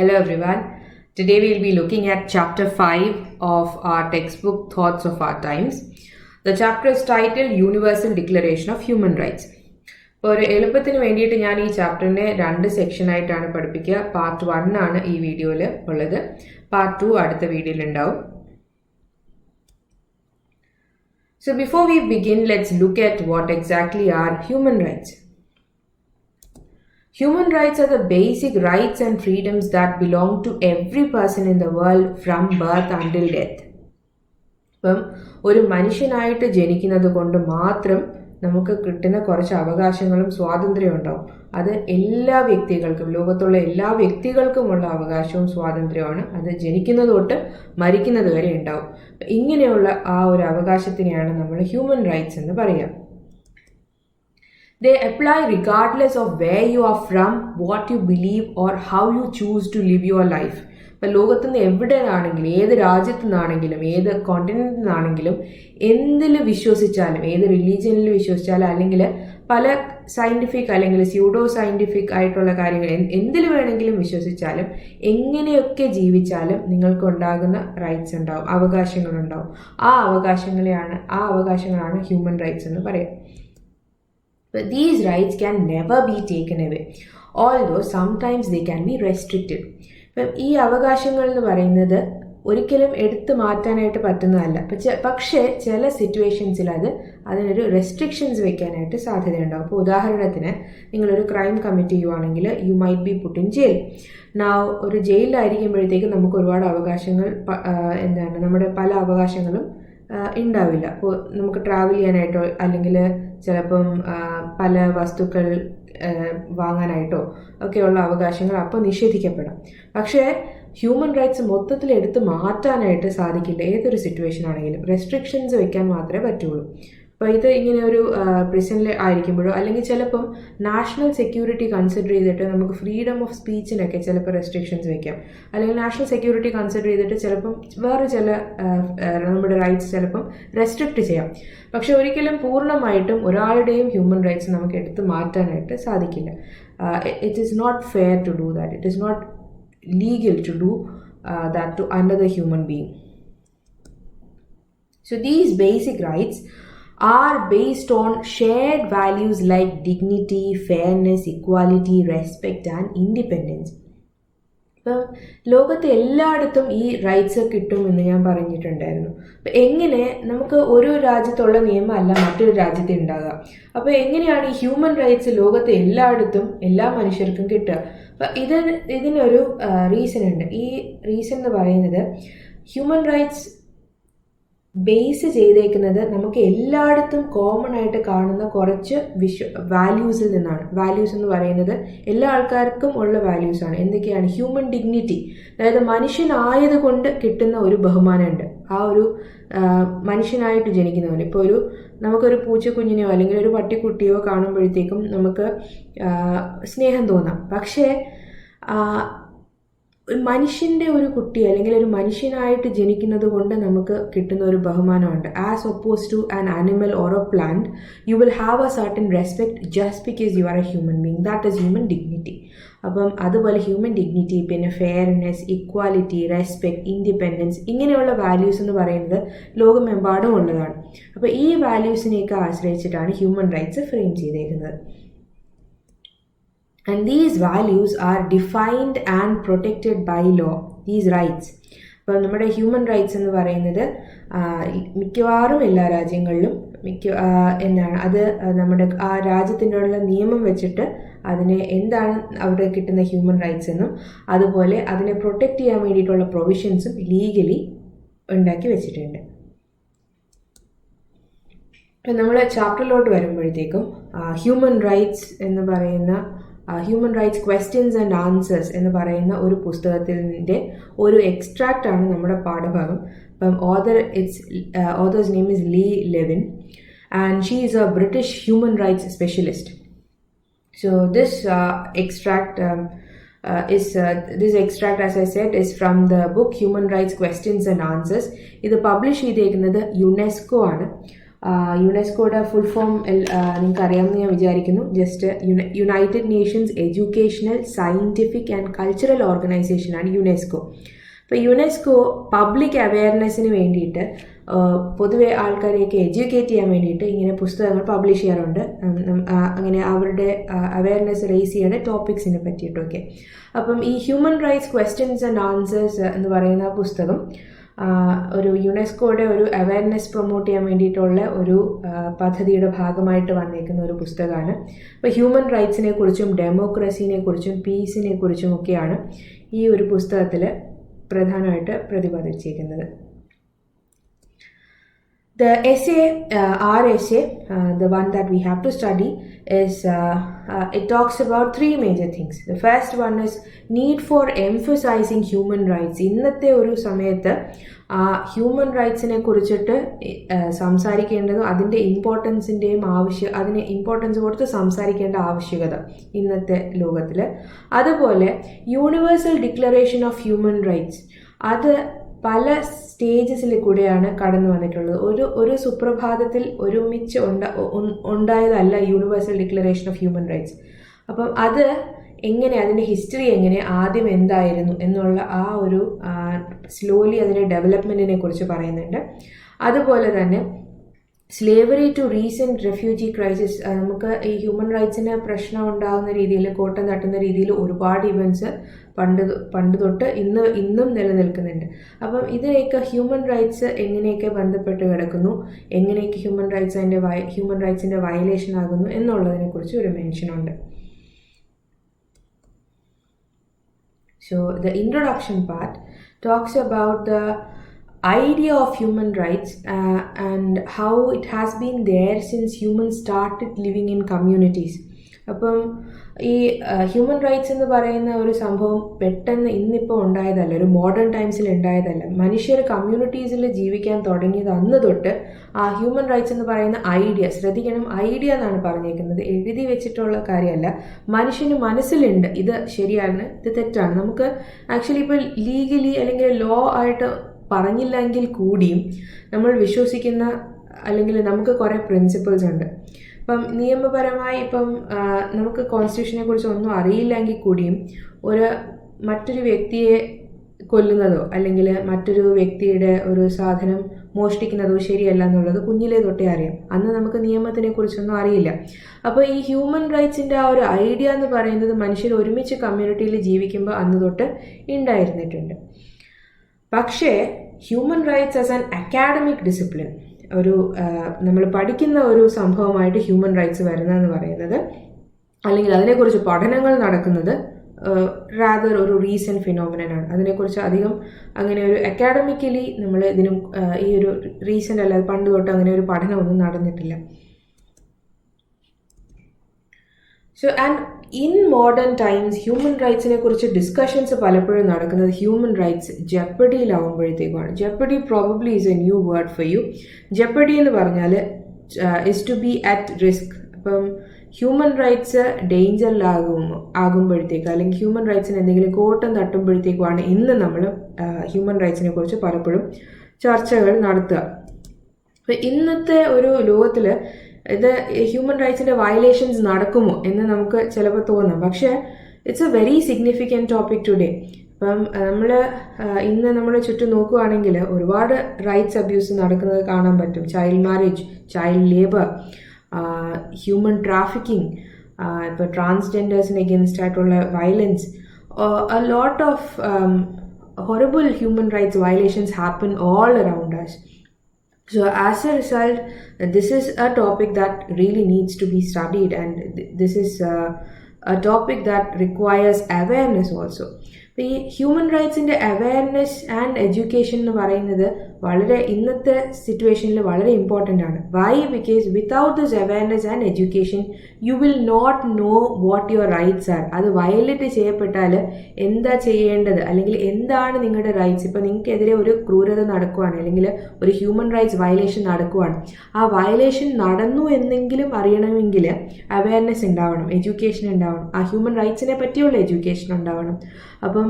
Hello everyone. Today we'll be looking at chapter 5 of our textbook Thoughts of Our Times. The chapter is titled Universal Declaration of Human Rights. ഇപ്പോൾ ഒരു എളുപ്പത്തിന് വേണ്ടിയിട്ട് ഞാൻ ഈ ചാപ്റ്ററിനെ 2 സെക്ഷനായിട്ടാണ് പഠിപ്പിക്കുക. Part 1 ആണ് ഈ വീഡിയോയിൽ ഉള്ളത്. പാർട്ട് 2 അടുത്ത വീഡിയോയിൽ ഉണ്ടാവും. So before we begin, let's look at what exactly are human rights. Human rights are the basic rights and freedoms that belong to every person in the world from birth until death. അപ്പം ഒരു മനുഷ്യനായിട്ട് ജനിക്കുന്നത് കൊണ്ട് മാത്രം നമുക്ക് കിട്ടുന്ന കുറച്ച് അവകാശങ്ങളും സ്വാതന്ത്ര്യവും ഉണ്ടാവും. അത് എല്ലാ വ്യക്തികൾക്കും, ലോകത്തുള്ള എല്ലാ വ്യക്തികൾക്കുമുള്ള അവകാശവും സ്വാതന്ത്ര്യമാണ്. അത് ജനിക്കുന്നത് തൊട്ട് മരിക്കുന്നത് വരെ ഉണ്ടാവും. ഇങ്ങനെയുള്ള ആ ഒരു അവകാശത്തിനെയാണ് നമ്മൾ ഹ്യൂമൻ റൈറ്റ്സ് എന്ന് പറയുക. They apply regardless of where you are from, what you believe or how you choose to live your life. ഇപ്പം ലോകത്തു നിന്ന് എവിടെ നിന്നാണെങ്കിലും, ഏത് രാജ്യത്തു നിന്നാണെങ്കിലും, ഏത് കോണ്ടിനെന്റിൽ നിന്നാണെങ്കിലും എന്തിൽ വിശ്വസിച്ചാലും, ഏത് റിലീജിയനിൽ വിശ്വസിച്ചാലും, അല്ലെങ്കിൽ പല സയൻറ്റിഫിക് അല്ലെങ്കിൽ സ്യൂഡോ സയൻറ്റിഫിക് ആയിട്ടുള്ള കാര്യങ്ങൾ എന്തിൽ വേണമെങ്കിലും വിശ്വസിച്ചാലും, എങ്ങനെയൊക്കെ ജീവിച്ചാലും നിങ്ങൾക്കുണ്ടാകുന്ന റൈറ്റ്സ് ഉണ്ടാവും, അവകാശങ്ങളുണ്ടാവും. ആ അവകാശങ്ങളാണ് ഹ്യൂമൻ റൈറ്റ്സ് എന്ന് പറയുക. But these rights can never be taken away, although sometimes they can be restricted. ഇപ്പം ഈ അവകാശങ്ങൾ എന്ന് പറയുന്നത് ഒരിക്കലും എടുത്തു മാറ്റാനായിട്ട് പറ്റുന്നതല്ല. പക്ഷേ ചില സിറ്റുവേഷൻസിൽ അതിനൊരു റെസ്ട്രിക്ഷൻസ് വെക്കാനായിട്ട് സാധ്യതയുണ്ടാവും. അപ്പോൾ ഉദാഹരണത്തിന് നിങ്ങളൊരു ക്രൈം കമ്മിറ്റ് ചെയ്യുവാണെങ്കിൽ you might be put in jail. ഒരു ജയിലിലായിരിക്കുമ്പോഴത്തേക്ക് നമുക്ക് ഒരുപാട് അവകാശങ്ങൾ നമ്മുടെ പല അവകാശങ്ങളും ഉണ്ടാവില്ല. അപ്പോൾ നമുക്ക് ട്രാവൽ ചെയ്യാനായിട്ടോ അല്ലെങ്കിൽ ചിലപ്പം പല വസ്തുക്കൾ വാങ്ങാനായിട്ടോ ഒക്കെയുള്ള അവകാശങ്ങൾ അപ്പോൾ നിഷേധിക്കപ്പെടാം. പക്ഷേ ഹ്യൂമൻ റൈറ്റ്സ് മൊത്തത്തിൽ എടുത്ത് മാറ്റാനായിട്ട് സാധിക്കില്ല. ഏതൊരു സിറ്റുവേഷൻ ആണെങ്കിലും റെസ്ട്രിക്ഷൻസ് വെക്കാൻ മാത്രമേ പറ്റുള്ളൂ. അപ്പോൾ ഇത് ഇങ്ങനെ ഒരു പ്രിസണിൽ ആയിരിക്കുമ്പോഴോ അല്ലെങ്കിൽ ചിലപ്പം നാഷണൽ സെക്യൂരിറ്റി കൺസിഡർ ചെയ്തിട്ട് നമുക്ക് ഫ്രീഡം ഓഫ് സ്പീച്ചിനൊക്കെ ചിലപ്പോൾ റെസ്ട്രിക്ഷൻസ് വെക്കാം. അല്ലെങ്കിൽ നാഷണൽ സെക്യൂരിറ്റി കൺസിഡർ ചെയ്തിട്ട് ചിലപ്പം വേറെ ചില നമ്മുടെ റൈറ്റ്സ് ചിലപ്പം റെസ്ട്രിക്റ്റ് ചെയ്യാം. പക്ഷെ ഒരിക്കലും പൂർണ്ണമായിട്ടും ഒരാളുടെയും ഹ്യൂമൻ റൈറ്റ്സ് നമുക്ക് എടുത്ത് മാറ്റാനായിട്ട് സാധിക്കില്ല. It is not fair to do that. It is not legal to do that to another human being. So these basic rights are based on shared values like dignity, fairness, equality, respect and independence. ഇപ്പം ലോകത്ത് എല്ലായിടത്തും ഈ rights കിട്ടുമെന്ന് ഞാൻ പറഞ്ഞിട്ടുണ്ടായിരുന്നു. അപ്പം എങ്ങനെ നമുക്ക് ഒരു രാജ്യത്തുള്ള നിയമമല്ല മറ്റൊരു രാജ്യത്ത് ഉണ്ടാകുക. അപ്പോൾ എങ്ങനെയാണ് ഈ ഹ്യൂമൻ റൈറ്റ്സ് ലോകത്ത് എല്ലായിടത്തും എല്ലാ മനുഷ്യർക്കും കിട്ടുക? അപ്പം ഇതിനൊരു റീസൺ ഉണ്ട്. ഈ റീസൺ എന്ന് പറയുന്നത് ഹ്യൂമൻ റൈറ്റ്സ് ബേസ് ചെയ്തേക്കുന്നത് നമുക്ക് എല്ലായിടത്തും കോമൺ ആയിട്ട് കാണുന്ന കുറച്ച് വാല്യൂസിൽ നിന്നാണ്. വാല്യൂസ് എന്ന് പറയുന്നത് എല്ലാ ആൾക്കാർക്കും ഉള്ള വാല്യൂസാണ്. എന്തൊക്കെയാണ്? ഹ്യൂമൻ ഡിഗ്നിറ്റി, അതായത് മനുഷ്യനായത് കൊണ്ട് കിട്ടുന്ന ഒരു ബഹുമാനമുണ്ട്. ആ ഒരു മനുഷ്യനായിട്ട് ജനിക്കുന്നവന് ഇപ്പോൾ നമുക്കൊരു പൂച്ചക്കുഞ്ഞിനെയോ അല്ലെങ്കിൽ ഒരു പട്ടിക്കുട്ടിയോ കാണുമ്പോഴത്തേക്കും നമുക്ക് സ്നേഹം തോന്നാം. പക്ഷേ മനുഷ്യൻ്റെ ഒരു കുട്ടി അല്ലെങ്കിൽ ഒരു മനുഷ്യനായിട്ട് ജനിക്കുന്നത് കൊണ്ട് നമുക്ക് കിട്ടുന്ന ഒരു ബഹുമാനമുണ്ട്. As oppose to an animal or a plant you will have a certain respect just because you are a human being. That is human dignity. അപ്പം അതുപോലെ ഹ്യൂമൻ ഡിഗ്നിറ്റി, പിന്നെ ഫെയർനെസ്, ഇക്വാലിറ്റി, റെസ്പെക്ട്, ഇൻഡിപെൻഡൻസ്, ഇങ്ങനെയുള്ള values എന്ന് പറയുന്നത് ലോകമെമ്പാടും ഉള്ളതാണ്. അപ്പോൾ ഈ വാല്യൂസിനെയൊക്കെ ആശ്രയിച്ചിട്ടാണ് ഹ്യൂമൻ റൈറ്റ്സ് ഫ്രെയിം ചെയ്തേക്കുന്നത്. And these values are defined and protected by law. These rights. അപ്പോൾ നമ്മുടെ ഹ്യൂമൻ റൈറ്റ്സ് എന്ന് പറയുന്നത് മിക്കവാറും എല്ലാ രാജ്യങ്ങളിലും അത് നമ്മുടെ ആ രാജ്യത്തിനുള്ള നിയമം വെച്ചിട്ട് അതിനെ എന്താണ് അവിടെ കിട്ടുന്ന ഹ്യൂമൻ റൈറ്റ്സ് എന്നും അതുപോലെ അതിനെ പ്രൊട്ടക്റ്റ് ചെയ്യാൻ വേണ്ടിയിട്ടുള്ള പ്രൊവിഷൻസും ലീഗലി ഉണ്ടാക്കി വെച്ചിട്ടുണ്ട്. ഇപ്പം നമ്മൾ ചാപ്റ്ററിലോട്ട് വരുമ്പോഴത്തേക്കും ഹ്യൂമൻ റൈറ്റ്സ് എന്ന് പറയുന്ന human rights questions and answers എന്ന് പറയുന്ന ഒരു പുസ്തകത്തിൻ്റെ ഒരു എക്സ്ട്രാക്റ്റ് ആണ് നമ്മുടെ പാഠഭാഗം. അപ്പം authors name is Leah Levin and she is a British human rights specialist. So this extract, as I said, is from the book Human Rights Questions and Answers. ഇത് പബ്ലിഷ് ചെയ്തേക്കുന്നത് യുനെസ്കോ ആണ്. യുനെസ്കോയുടെ full form നിങ്ങൾക്ക് അറിയാമെന്ന് ഞാൻ വിചാരിക്കുന്നു. Just united nations educational scientific and cultural ഓർഗനൈസേഷനാണ് UNESCO. അപ്പോൾ യുനെസ്കോ പബ്ലിക് അവെയർനെസ്സിന് വേണ്ടിയിട്ട് പൊതുവെ ആൾക്കാരെയൊക്കെ എഡ്യൂക്കേറ്റ് ചെയ്യാൻ വേണ്ടിയിട്ട് ഇങ്ങനെ പുസ്തകങ്ങൾ പബ്ലിഷ് ചെയ്യാറുണ്ട്. അങ്ങനെ അവരുടെ അവെയർനെസ് റേസ് ചെയ്യേണ്ട ടോപ്പിക്സിനെ പറ്റിയിട്ടൊക്കെ. അപ്പം ഈ human rights questions and answers എന്ന് പറയുന്ന പുസ്തകം ഒരു യുനെസ്കോയുടെ ഒരു അവയർനെസ് പ്രൊമോട്ട് ചെയ്യാൻ വേണ്ടിയിട്ടുള്ള ഒരു പദ്ധതിയുടെ ഭാഗമായിട്ട് വന്നേക്കുന്ന ഒരു പുസ്തകമാണ്. അപ്പോൾ ഹ്യൂമൻ റൈറ്റ്സിനെ കുറിച്ചും ഡെമോക്രസിനെ കുറിച്ചും പീസിനെ കുറിച്ചും ഒക്കെയാണ് ഈ ഒരു പുസ്തകത്തിൽ പ്രധാനമായിട്ട് പ്രതിപാദിച്ചിരിക്കുന്നത്. The essay, our essay, the one that we have to study is, it talks about three major things. The first one is need for emphasizing human rights. ഇന്നത്തെ ഒരു സമയത്ത് ഹ്യൂമൻ റൈറ്റ്സിനെ കുറിച്ചിട്ട് സംസാരിക്കേണ്ടതും അതിൻ്റെ അതിന് ഇമ്പോർട്ടൻസ് കൊടുത്ത് സംസാരിക്കേണ്ട ആവശ്യകത ഇന്നത്തെ ലോകത്തിൽ. അതുപോലെ universal declaration of human rights, അത് പല സ്റ്റേജസിൽ കൂടെയാണ് കടന്നു വന്നിട്ടുള്ളത്. ഒരു സുപ്രഭാതത്തിൽ ഒരുമിച്ച് ഉണ്ടായതല്ല universal declaration of human rights. അപ്പം അത് എങ്ങനെ, അതിൻ്റെ ഹിസ്റ്ററി എങ്ങനെ, ആദ്യം എന്തായിരുന്നു എന്നുള്ള ആ ഒരു സ്ലോലി അതിൻ്റെ ഡെവലപ്മെൻറ്റിനെ കുറിച്ച് പറയുന്നുണ്ട്. അതുപോലെ തന്നെ slavery to recent refugee crisis, നമുക്ക് ഈ ഹ്യൂമൻ റൈറ്റ്സിന് പ്രശ്നം ഉണ്ടാകുന്ന രീതിയിൽ, കോട്ടം തട്ടുന്ന രീതിയിൽ ഒരുപാട് ഇവൻറ്റ്സ് പണ്ട് തൊട്ട് ഇന്നും നിലനിൽക്കുന്നുണ്ട്. അപ്പം ഇതിനെയൊക്കെ ഹ്യൂമൻ റൈറ്റ്സ് എങ്ങനെയൊക്കെ ബന്ധപ്പെട്ട് കിടക്കുന്നു, എങ്ങനെയൊക്കെ ഹ്യൂമൻ റൈറ്റ്സിൻ്റെ വയലേഷൻ ആകുന്നു എന്നുള്ളതിനെ കുറിച്ച് ഒരു മെൻഷനുണ്ട്. So the introduction part talks about the idea of human rights and how it has been there since humans started living in communities. അപ്പം ഈ ഹ്യൂമൻ റൈറ്റ്സ് എന്ന് പറയുന്ന ഒരു സംഭവം പെട്ടെന്ന് ഇന്നിപ്പോൾ ഉണ്ടായതല്ല, ഒരു മോഡേൺ ടൈംസിൽ ഉണ്ടായതല്ല. മനുഷ്യർ കമ്മ്യൂണിറ്റീസിൽ ജീവിക്കാൻ തുടങ്ങിയത് അന്ന് തൊട്ട് ആ ഹ്യൂമൻ റൈറ്റ്സ് എന്ന് പറയുന്ന ഐഡിയ, ശ്രദ്ധിക്കണം, ഐഡിയ എന്നാണ് പറഞ്ഞേക്കുന്നത്, എഴുതി വെച്ചിട്ടുള്ള കാര്യമല്ല. മനുഷ്യന് മനസ്സിലുണ്ട് ഇത് ശരിയാണ്, ഇത് തെറ്റാണ്. നമുക്ക് ആക്ച്വലി ഇപ്പോൾ ലീഗലി അല്ലെങ്കിൽ ലോ ആയിട്ട് പറഞ്ഞില്ലെങ്കിൽ കൂടിയും നമ്മൾ വിശ്വസിക്കുന്ന അല്ലെങ്കിൽ നമുക്ക് കുറേ പ്രിൻസിപ്പിൾസ് ഉണ്ട്. ഇപ്പം നിയമപരമായി നമുക്ക് കോൺസ്റ്റിറ്റ്യൂഷനെ കുറിച്ച് ഒന്നും അറിയില്ലെങ്കിൽ കൂടിയും മറ്റൊരു വ്യക്തിയെ കൊല്ലുന്നതോ അല്ലെങ്കിൽ മറ്റൊരു വ്യക്തിയുടെ ഒരു സാധനം മോഷ്ടിക്കുന്നതോ ശരിയല്ല എന്നുള്ളത് കുഞ്ഞിലേ തൊട്ടേ അറിയാം. അന്ന് നമുക്ക് നിയമത്തിനെ കുറിച്ചൊന്നും അറിയില്ല. അപ്പോൾ ഈ ഹ്യൂമൻ റൈറ്റ്സിൻ്റെ ആ ഒരു ഐഡിയ എന്ന് പറയുന്നത് മനുഷ്യർ ഒരുമിച്ച് കമ്മ്യൂണിറ്റിയിൽ ജീവിക്കുമ്പോൾ അന്ന് തൊട്ട് ഉണ്ടായിരുന്നിട്ടുണ്ട്. പക്ഷേ human rights as an academic discipline, നമ്മൾ പഠിക്കുന്ന ഒരു സംഭവമായിട്ട് ഹ്യൂമൻ റൈറ്റ്സ് വരുന്നതെന്ന് പറയുന്നത്, അല്ലെങ്കിൽ അതിനെക്കുറിച്ച് പഠനങ്ങൾ നടക്കുന്നത് റാദർ ഒരു റീസെൻറ്റ് ഫിനോമിനനാണ്. അതിനെക്കുറിച്ച് അധികം അങ്ങനെ ഒരു അക്കാഡമിക്കലി നമ്മൾ ഇതിനും ഈ ഒരു റീസെൻ്റ് അല്ലാതെ പണ്ട് തൊട്ട് അങ്ങനെ ഒരു പഠനമൊന്നും നടന്നിട്ടില്ല. So and in modern times human റൈറ്റ്സിനെ കുറിച്ച് ഡിസ്കഷൻസ് പലപ്പോഴും നടക്കുന്നത് ഹ്യൂമൻ റൈറ്റ്സ് ജെപ്പഡിയിലാവുമ്പോഴത്തേക്കുമാണ്. Jeopardy probably is a new word for you. Jeopardy എന്ന് പറഞ്ഞാൽ is to be at risk. അപ്പം ഹ്യൂമൻ റൈറ്റ്സ് ആകുമ്പോഴത്തേക്ക് അല്ലെങ്കിൽ ഹ്യൂമൻ റൈറ്റ്സിന് എന്തെങ്കിലും കോട്ടം തട്ടുമ്പോഴത്തേക്കുമാണ് ഇന്ന് നമ്മൾ ഹ്യൂമൻ റൈറ്റ്സിനെ കുറിച്ച് പലപ്പോഴും ചർച്ചകൾ നടത്തുക. അപ്പം ഇന്നത്തെ ഒരു ലോകത്തിൽ ഇത് ഹ്യൂമൻ റൈറ്റ്സിൻ്റെ വയലേഷൻസ് നടക്കുമോ എന്ന് നമുക്ക് ചിലപ്പോൾ തോന്നാം. പക്ഷേ it's A very significant topic today. അപ്പം ഇന്ന് നമ്മൾ ചുറ്റും നോക്കുകയാണെങ്കിൽ ഒരുപാട് റൈറ്റ്സ് അബ്യൂസ് നടക്കുന്നത് കാണാൻ പറ്റും. Child marriage, child labour, human trafficking, ഇപ്പോൾ ട്രാൻസ്ജെൻഡേഴ്സിന് എഗെയിൻസ്റ്റ് ആയിട്ടുള്ള violence, a lot of horrible human rights violations happen all around us. So as a result, this is a topic that really needs to be studied, and this is a topic that requires awareness also. ഈ human റൈറ്റ്സിൻ്റെ awareness and education എന്ന് പറയുന്നത് വളരെ ഇന്നത്തെ സിറ്റുവേഷനിൽ വളരെ important ആണ്. Why? Because without this awareness and education you will not know what your rights are. അത് വയലേറ്റ് ചെയ്യപ്പെട്ടാൽ എന്താ ചെയ്യേണ്ടത്, അല്ലെങ്കിൽ എന്താണ് നിങ്ങളുടെ റൈറ്റ്സ്. ഇപ്പോൾ നിങ്ങൾക്കെതിരെ ഒരു ക്രൂരത നടക്കുവാണ് അല്ലെങ്കിൽ ഒരു ഹ്യൂമൻ റൈറ്റ്സ് വയലേഷൻ നടക്കുവാണ്, ആ വയലേഷൻ നടന്നു എന്നെങ്കിലും അറിയണമെങ്കിൽ അവയർനെസ് ഉണ്ടാവണം, എഡ്യൂക്കേഷൻ ഉണ്ടാവണം, ആ ഹ്യൂമൻ റൈറ്റ്സിനെ പറ്റിയുള്ള എഡ്യൂക്കേഷൻ ഉണ്ടാവണം. അപ്പം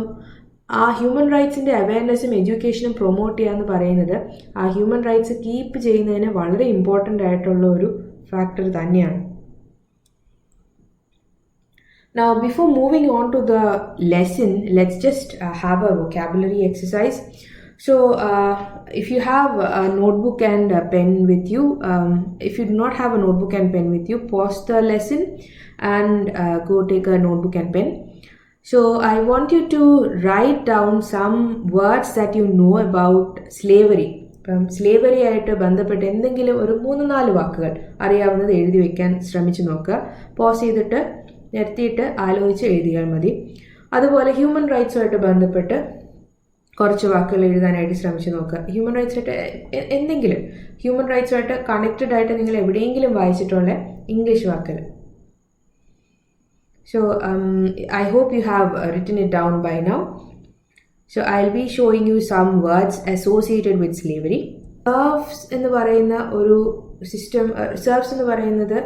ആ ഹ്യൂമൻ റൈറ്റ്സിൻ്റെ അവയർനെസ്സും എഡ്യൂക്കേഷനും പ്രൊമോട്ട് ചെയ്യുക എന്ന് പറയുന്നത് ആ ഹ്യൂമൻ റൈറ്റ്സ് കീപ്പ് ചെയ്യുന്നതിന് വളരെ ഇമ്പോർട്ടൻ്റ് ആയിട്ടുള്ള ഒരു ഫാക്ടർ തന്നെയാണ്. Now, before moving on to the lesson, let's just have a vocabulary exercise. So, if you have a notebook and a pen with you, if you do not have a notebook and pen with you, pause the lesson and go take a notebook and pen. So, I want you to write down some words that you know about slavery. ഇപ്പം slavery ആയിട്ട് ബന്ധപ്പെട്ട് എന്തെങ്കിലും ഒരു 3-4 വാക്കുകൾ അറിയാവുന്നത് എഴുതി വയ്ക്കാൻ ശ്രമിച്ചു നോക്കുക. പോസ് ചെയ്തിട്ട് നിർത്തിയിട്ട് ആലോചിച്ച് എഴുതിയാൽ മതി. അതുപോലെ ഹ്യൂമൻ റൈറ്റ്സുമായിട്ട് ബന്ധപ്പെട്ട് കുറച്ച് വാക്കുകൾ എഴുതാനായിട്ട് ശ്രമിച്ചു നോക്കുക. ഹ്യൂമൻ റൈറ്റ്സായിട്ട് എന്തെങ്കിലും ഹ്യൂമൻ റൈറ്റ്സുമായിട്ട് കണക്റ്റഡ് ആയിട്ട് നിങ്ങൾ എവിടെയെങ്കിലും വായിച്ചിട്ടുള്ള ഇംഗ്ലീഷ് വാക്കുകൾ. So, I hope you have written it down by now. So, I'll be showing you some words associated with slavery. Serfs എന്ന് പറയുന്ന ഒരു സിസ്റ്റം, സെർഫ്സ് എന്ന് പറയുന്നത്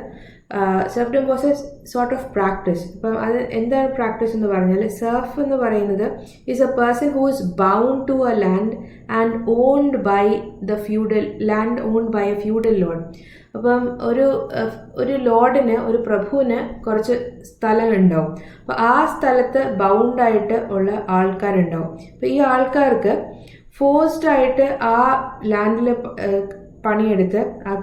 serfdom was a sort of practice. ഇപ്പം അത് എന്താണ് പ്രാക്ടീസ് എന്ന് പറഞ്ഞാൽ, സെർഫ് എന്ന് പറയുന്നത് is a person who is bound to a land and owned by the feudal land owned by a feudal lord. അപ്പം ഒരു ലോഡിന്, ഒരു പ്രഭുവിന് കുറച്ച് സ്ഥലങ്ങളുണ്ടാവും. അപ്പോൾ ആ സ്ഥലത്ത് ബൗണ്ടായിട്ട് ഉള്ള ആൾക്കാരുണ്ടാവും. അപ്പോൾ ഈ ആൾക്കാർക്ക് ഫോഴ്സ്ഡ് ആയിട്ട് ആ ലാൻഡിൽ പണിയെടുത്ത് ആ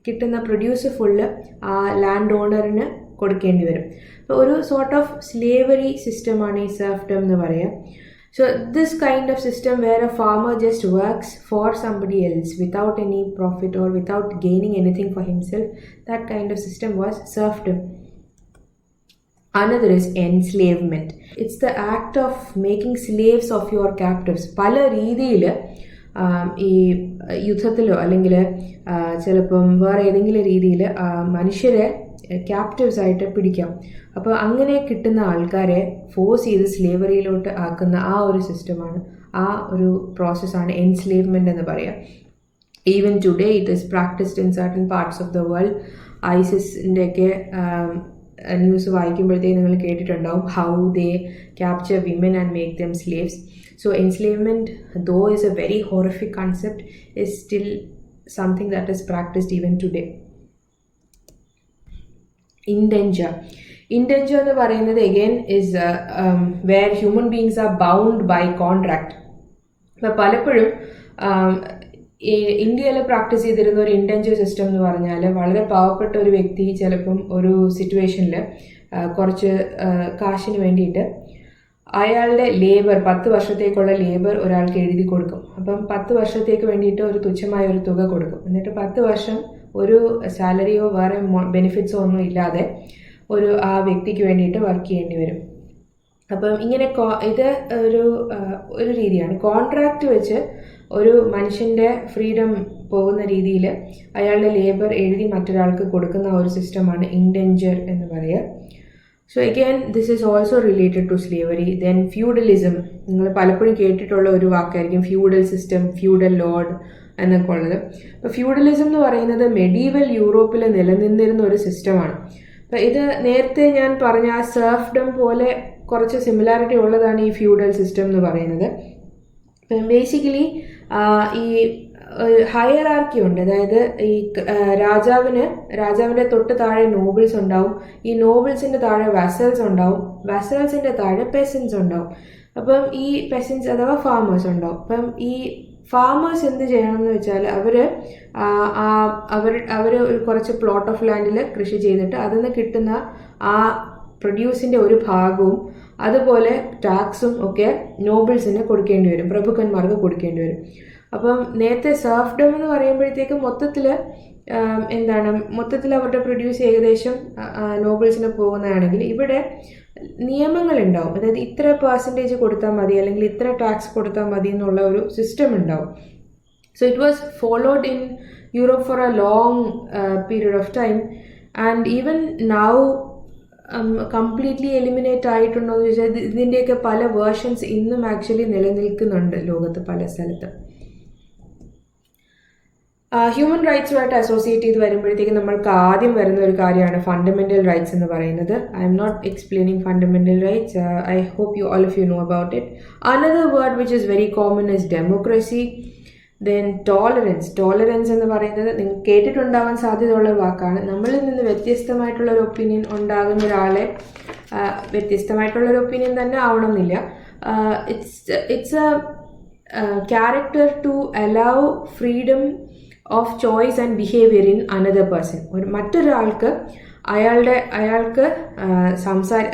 കിട്ടുന്ന പ്രൊഡ്യൂസ് ഫുള്ള് ആ ലാൻഡ് ഓണറിന് കൊടുക്കേണ്ടി വരും. അപ്പോൾ ഒരു സോർട്ട് ഓഫ് സ്ലേവറി സിസ്റ്റമാണ് ഈ സെർഫ്ഡം എന്ന് പറയുക. So this kind of system where a farmer just works for somebody else without any profit or without gaining anything for himself, that kind of system was serfdom. Another is enslavement. It's the act of making slaves of your captives. പല രീതിയിൽ ഈ യുദ്ധത്തിലോ അല്ലെങ്കിൽ ചിലപ്പം വേറെ ഏതെങ്കിലും രീതിയിൽ മനുഷ്യരെ captives ആയിട്ട് പിടിക്കാം. അപ്പോൾ അങ്ങനെ കിട്ടുന്ന ആൾക്കാരെ ഫോഴ്സ് ചെയ്ത് സ്ലേവറിയിലോട്ട് ആക്കുന്ന ആ ഒരു സിസ്റ്റമാണ്, ആ ഒരു പ്രോസസ്സാണ് എൻസ്ലേവ്മെൻറ്റ് എന്ന് പറയുക. Even today it is practised in certain parts of the world. ഐസിസിൻ്റെയൊക്കെ ന്യൂസ് വായിക്കുമ്പോഴത്തേക്ക് നിങ്ങൾ കേട്ടിട്ടുണ്ടാവും how they capture women and make them slaves. So enslavement though is a very horrific concept, is still something that is practised even today. Indenture എന്ന് പറയുന്നത് again is where human beings are bound by contract. അപ്പം പലപ്പോഴും ഇന്ത്യയിൽ practice ചെയ്തിരുന്ന ഒരു ഇൻഡെഞ്ചർ system എന്ന് പറഞ്ഞാൽ വളരെ പാവപ്പെട്ട ഒരു വ്യക്തി ചിലപ്പം ഒരു സിറ്റുവേഷനിൽ കുറച്ച് കാശിന് വേണ്ടിയിട്ട് അയാളുടെ ലേബർ 10 വർഷത്തേക്കുള്ള ലേബർ ഒരാൾക്ക് എഴുതി കൊടുക്കും. അപ്പം 10 വർഷത്തേക്ക് വേണ്ടിയിട്ട് ഒരു തുച്ഛമായ ഒരു തുക കൊടുക്കും. എന്നിട്ട് 10 വർഷം ഒരു സാലറിയോ വേറെ ബെനിഫിറ്റ്സോ ഒന്നും ഇല്ലാതെ ആ വ്യക്തിക്ക് വേണ്ടിയിട്ട് വർക്ക് ചെയ്യേണ്ടി വരും. അപ്പം ഇങ്ങനെ ഇത് ഒരു രീതിയാണ്. കോൺട്രാക്റ്റ് വെച്ച് ഒരു മനുഷ്യൻ്റെ ഫ്രീഡം പോകുന്ന രീതിയിൽ അയാളുടെ ലേബർ എഴുതി മറ്റൊരാൾക്ക് കൊടുക്കുന്ന ഒരു സിസ്റ്റമാണ് ഇൻഡെഞ്ചർ എന്ന് പറയുക. So again this is also related to slavery. Then feudalism, നിങ്ങൾ പലപ്പോഴും കേട്ടിട്ടുള്ള ഒരു വാക്കായിരിക്കും ഫ്യൂഡൽ സിസ്റ്റം, ഫ്യൂഡൽ ലോഡ് എന്നൊക്കെ ഉള്ളത്. അപ്പോൾ ഫ്യൂഡലിസം എന്ന് പറയുന്നത് മെഡീവൽ യൂറോപ്പിൽ നിലനിന്നിരുന്ന ഒരു സിസ്റ്റമാണ്. അപ്പോൾ ഇത് നേരത്തെ ഞാൻ പറഞ്ഞ ആ സെർഫ്ഡം പോലെ കുറച്ച് സിമിലാരിറ്റി ഉള്ളതാണ് ഈ ഫ്യൂഡൽ സിസ്റ്റം എന്ന് പറയുന്നത്. ബേസിക്കലി ഈ ഹയറാർക്കി ഉണ്ട്. അതായത് ഈ രാജാവിൻ്റെ തൊട്ട് താഴെ നോബിൾസ് ഉണ്ടാവും. ഈ നോബിൾസിൻ്റെ താഴെ വാസൽസ് ഉണ്ടാവും. വാസൽസിൻ്റെ താഴെ പെസൻസ് ഉണ്ടാവും. അപ്പം ഈ പെസൻസ് അഥവാ ഫാമേഴ്സ് ഉണ്ടാവും. അപ്പം ഈ ഫാമേഴ്സ് എന്ത് ചെയ്യണമെന്ന് വെച്ചാൽ അവർ ഒരു കുറച്ച് പ്ലോട്ട് ഓഫ് ലാൻഡിൽ കൃഷി ചെയ്തിട്ട് അതിൽ നിന്ന് കിട്ടുന്ന ആ പ്രൊഡ്യൂസിൻ്റെ ഒരു ഭാഗവും അതുപോലെ ടാക്സും ഒക്കെ നോബിൾസിന് കൊടുക്കേണ്ടി വരും, പ്രഭുക്കന്മാർക്ക് കൊടുക്കേണ്ടി വരും. അപ്പം നേരത്തെ സെർഫ്ഡം എന്ന് പറയുമ്പോഴത്തേക്കും മൊത്തത്തിൽ അവരുടെ പ്രൊഡ്യൂസ് ഏകദേശം നോബിൾസിന് പോകുന്നതാണെങ്കിൽ ഇവിടെ നിയമങ്ങളുണ്ടാവും. അതായത് ഇത്ര പെർസെൻറ്റേജ് കൊടുത്താൽ മതി അല്ലെങ്കിൽ ഇത്ര ടാക്സ് കൊടുത്താൽ മതി എന്നുള്ള ഒരു സിസ്റ്റം ഉണ്ടാവും. So it was followed in Europe four A long period of time and even now completely eliminate ആയിട്ടുണ്ടോ എന്ന് ചോദിച്ചാൽ ഇതിൻ്റെയൊക്കെ പല വേർഷൻസ് ഇന്നും ആക്ച്വലി നിലനിൽക്കുന്നുണ്ട് ലോകത്ത് പല സ്ഥലത്ത്. ഹ്യൂമൻ റൈറ്റ്സുമായിട്ട് അസോസിയേറ്റ് ചെയ്ത് വരുമ്പോഴത്തേക്ക് നമ്മൾക്ക് ആദ്യം വരുന്ന ഒരു കാര്യമാണ് ഫണ്ടമെന്റൽ റൈറ്റ്സ് എന്ന് പറയുന്നത്. I am not explaining fundamental rights. I hope you all of you know about it. Another word which is very common is democracy. Then tolerance എന്ന് പറയുന്നത് നിങ്ങൾ കേട്ടിട്ടുണ്ടാവാൻ സാധ്യതയുള്ള ഒരു വാക്കാണ്. നമ്മളിൽ നിന്ന് വ്യത്യസ്തമായിട്ടുള്ള ഒരു ഒപ്പീനിയൻ ഉണ്ടാകുന്ന ഒരാളെ വ്യത്യസ്തമായിട്ടുള്ളൊരു ഒപ്പീനിയൻ തന്നെ ആവണമെന്നില്ല. It's a character to allow freedom of choice and behaviour in another person. മറ്റൊരാൾക്ക്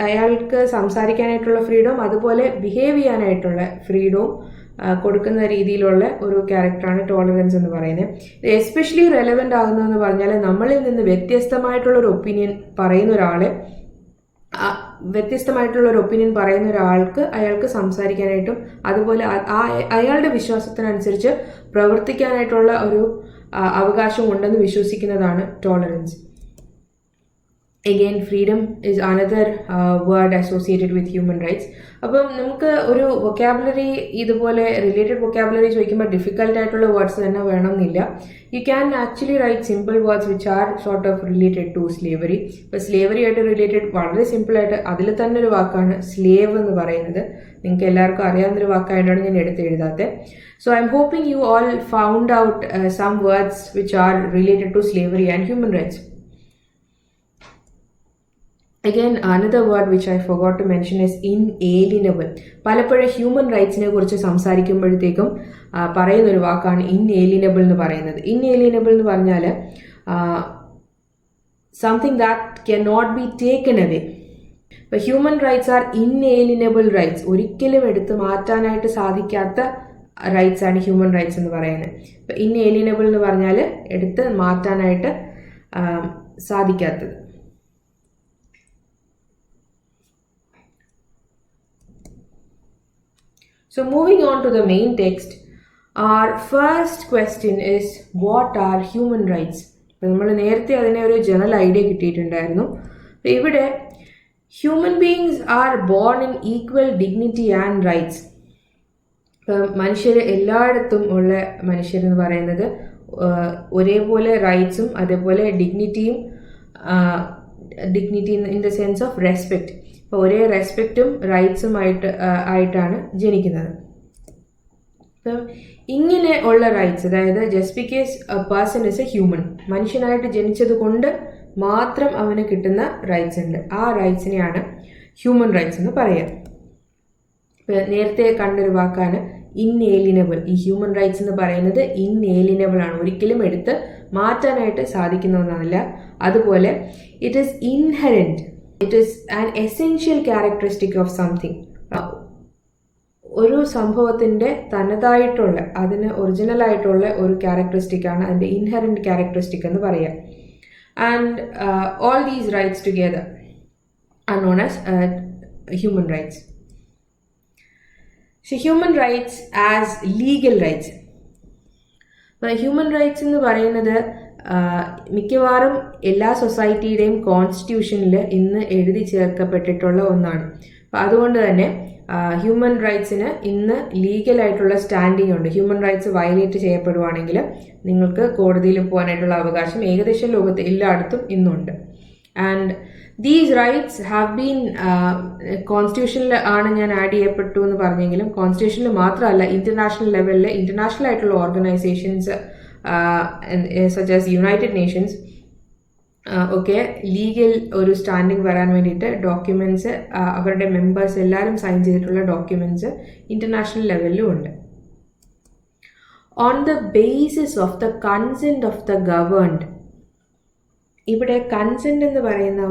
അയാൾക്ക് സംസാരിക്കാനായിട്ടുള്ള ഫ്രീഡവും അതുപോലെ ബിഹേവ് ചെയ്യാനായിട്ടുള്ള ഫ്രീഡവും കൊടുക്കുന്ന രീതിയിലുള്ള ഒരു ക്യാരക്ടറാണ് ടോളറൻസ് എന്ന് പറയുന്നത്. ഇത് എസ്പെഷ്യലി റെലവെൻ്റ് ആകുന്നതെന്ന് പറഞ്ഞാൽ നമ്മളിൽ നിന്ന് വ്യത്യസ്തമായിട്ടുള്ള ഒരു ഒപ്പീനിയൻ പറയുന്ന ഒരാൾക്ക് അയാൾക്ക് സംസാരിക്കാനായിട്ടും അതുപോലെ അയാളുടെ വിശ്വാസത്തിനനുസരിച്ച് പ്രവർത്തിക്കാനായിട്ടുള്ള ഒരു അവകാശം ഉണ്ടെന്ന് വിശ്വസിക്കുന്നതാണ് tolerance. Again, freedom is another word associated with human rights. അപ്പം നമുക്ക് ഒരു വൊക്കാബുലറി ഇതുപോലെ റിലേറ്റഡ് വൊക്കാബുലറി ചോദിക്കുമ്പോൾ ഡിഫിക്കൽട്ട് ആയിട്ടുള്ള വേർഡ്സ് തന്നെ വേണമെന്നില്ല. You can actually write simple words which are sort of related to slavery. ഇപ്പോൾ സ്ലേവറി ആയിട്ട് റിലേറ്റഡ് വളരെ സിമ്പിളായിട്ട് അതിൽ തന്നെ ഒരു വാക്കാണ് സ്ലേവ് എന്ന് പറയുന്നത്. നിങ്ങൾക്ക് എല്ലാവർക്കും അറിയാവുന്നൊരു വാക്കായിട്ടാണ് ഞാൻ എടുത്ത് എഴുതാത്തത്. So I'm hoping you all found out some words which are related to slavery and human rights. Again, another word which I forgot to mention is inalienable. പലപ്പോഴും ഹ്യൂമൻ റൈറ്റ്സിനെ കുറിച്ച് സംസാരിക്കുമ്പോഴത്തേക്കും പറയുന്നൊരു വാക്കാണ് ഇൻഏലിയനബിൾ എന്ന് പറയുന്നത്. ഇൻഏലിയനബിൾ എന്ന് പറഞ്ഞാൽ something that can not be taken away. ഇപ്പോൾ human rights are inalienable rights. ഒരിക്കലും എടുത്ത് മാറ്റാനായിട്ട് സാധിക്കാത്ത റൈറ്റ്സ് ആണ് ഹ്യൂമൻ റൈറ്റ്സ് എന്ന് പറയുന്നത്. ഇപ്പോൾ ഇൻഏലിയനബിൾ എന്ന് പറഞ്ഞാൽ എടുത്ത് മാറ്റാനായിട്ട് സാധിക്കാത്തത്. So moving on to the main text, our first question is what are human rights? അപ്പോൾ നമ്മൾ നേരത്തെ അതിനെ ഒരു ജനറൽ ഐഡിയ കിട്ടിയിട്ടുണ്ടായിരുന്നു. അപ്പോൾ ഇവിടെ human beings R born in equal dignity and rights. ഇപ്പം മനുഷ്യർ എല്ലായിടത്തും ഉള്ള മനുഷ്യരെന്ന് പറയുന്നത് ഒരേപോലെ റൈറ്റ്സും അതേപോലെ dignity in the sense of respect. അപ്പോൾ ഒരേ റെസ്പെക്റ്റും റൈറ്റ്സും ആയിട്ടാണ് ജനിക്കുന്നത്. അപ്പം ഇങ്ങനെ ഉള്ള റൈറ്റ്സ്, അതായത് just because A person is A human, മനുഷ്യനായിട്ട് ജനിച്ചത് കൊണ്ട് മാത്രം അവന് കിട്ടുന്ന റൈറ്റ്സ് ഉണ്ട്. ആ റൈറ്റ്സിനെയാണ് ഹ്യൂമൻ റൈറ്റ്സ് എന്ന് പറയുക. ഇപ്പം നേരത്തെ കണ്ടൊരു വാക്കാണ് ഇൻഏലിയനബിൾ. ഈ ഹ്യൂമൻ റൈറ്റ്സ് എന്ന് പറയുന്നത് ഇൻഏലിയനബിൾ ആണ്, ഒരിക്കലും എടുത്ത് മാറ്റാനായിട്ട് സാധിക്കുന്ന ഒന്നല്ല. അതുപോലെ it is inherent, it is an essential characteristic of something. ഒരു സംഭവത്തിൻ്റെ തനതായിട്ടുള്ള, അതിന് ഒറിജിനൽ ആയിട്ടുള്ള ഒരു ക്യാരക്ടറിസ്റ്റിക് ആണ് അതിൻ്റെ ഇൻഹെറൻറ്റ് ക്യാരക്ടറിസ്റ്റിക് എന്ന് പറയുക. And all these rights together are known as human rights. So human rights as legal rights. Human rights എന്ന് പറയുന്നത് മിക്കവാറും എല്ലാ സൊസൈറ്റിയുടെയും കോൺസ്റ്റിറ്റ്യൂഷനിൽ ഇന്ന് എഴുതി ചേർക്കപ്പെട്ടിട്ടുള്ള ഒന്നാണ്. അപ്പം അതുകൊണ്ട് തന്നെ ഹ്യൂമൻ റൈറ്റ്സിന് ഇന്ന് ലീഗലായിട്ടുള്ള സ്റ്റാൻഡിംഗ് ഉണ്ട്. ഹ്യൂമൻ റൈറ്റ്സ് വയലേറ്റ് ചെയ്യപ്പെടുവാണെങ്കിൽ നിങ്ങൾക്ക് കോടതിയിൽ പോകാനായിട്ടുള്ള അവകാശം ഏകദേശം ലോകത്ത് എല്ലായിടത്തും ഇന്നുണ്ട്. And these rights have been കോൺസ്റ്റിറ്റ്യൂഷനിൽ ആണ് ഞാൻ ആഡ് ചെയ്യപ്പെട്ടു എന്ന് പറഞ്ഞെങ്കിലും കോൺസ്റ്റിറ്റ്യൂഷനിൽ മാത്രമല്ല, ഇന്റർനാഷണൽ ലെവലിൽ ഇന്റർനാഷണൽ ആയിട്ടുള്ള organisations such as United Nations ഒക്കെ ലീഗൽ ഒരു സ്റ്റാൻഡിംഗ് വരാൻ വേണ്ടിയിട്ട് ഡോക്യുമെന്റ്സ്, അവരുടെ മെമ്പേഴ്സ് എല്ലാവരും സൈൻ ചെയ്തിട്ടുള്ള ഡോക്യുമെന്റ്സ് ഇന്റർനാഷണൽ ലെവലിലും ഉണ്ട്. On the basis of the consent of the governed. ഇവിടെ കൺസെന്റ് എന്ന് പറയുന്ന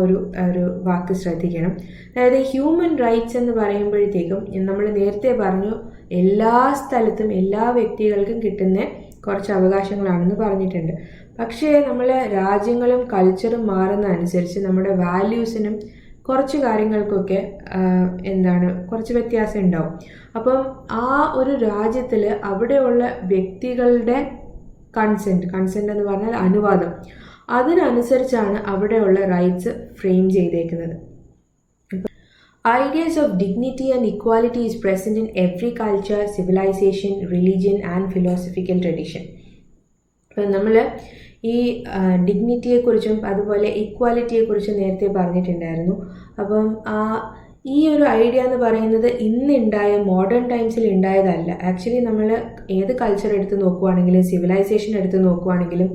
ഒരു വാക്ക് ശ്രദ്ധിക്കണം. അതായത് ഹ്യൂമൻ റൈറ്റ്സ് എന്ന് പറയുമ്പോഴത്തേക്കും നമ്മൾ നേരത്തെ പറഞ്ഞു എല്ലാ സ്ഥലത്തും എല്ലാ വ്യക്തികൾക്കും കിട്ടുന്ന കുറച്ച് അവകാശങ്ങളാണെന്ന് പറഞ്ഞിട്ടുണ്ട്. പക്ഷേ നമ്മൾ രാജ്യങ്ങളും കൾച്ചറും മാറുന്ന അനുസരിച്ച് നമ്മുടെ വാല്യൂസിനും കുറച്ച് കാര്യങ്ങൾക്കൊക്കെ കുറച്ച് വ്യത്യാസം ഉണ്ടാവും. അപ്പം ആ ഒരു രാജ്യത്തിൽ അവിടെയുള്ള വ്യക്തികളുടെ കൺസെന്റ് എന്ന് പറഞ്ഞാൽ അനുവാദം, അതിനനുസരിച്ചാണ് അവിടെയുള്ള റൈറ്റ്സ് ഫ്രെയിം ചെയ്തേക്കുന്നത്. Ideas of dignity and equality is present in every culture, civilization, religion and philosophical tradition. അപ്പം നമ്മൾ ഈ ഡിഗ്നിറ്റിയെക്കുറിച്ചും അതുപോലെ ഇക്വാലിറ്റിയെക്കുറിച്ചും നേരത്തെ പറഞ്ഞിട്ടുണ്ടായിരുന്നു. അപ്പം ഈ ഒരു ഐഡിയ എന്ന് പറയുന്നത് ഇന്നുണ്ടായ മോഡേൺ ടൈംസിൽ ഉണ്ടായതല്ല. ആക്ച്വലി നമ്മൾ ഏത് കൾച്ചർ എടുത്ത് നോക്കുവാണെങ്കിലും സിവിലൈസേഷൻ എടുത്ത് നോക്കുവാണെങ്കിലും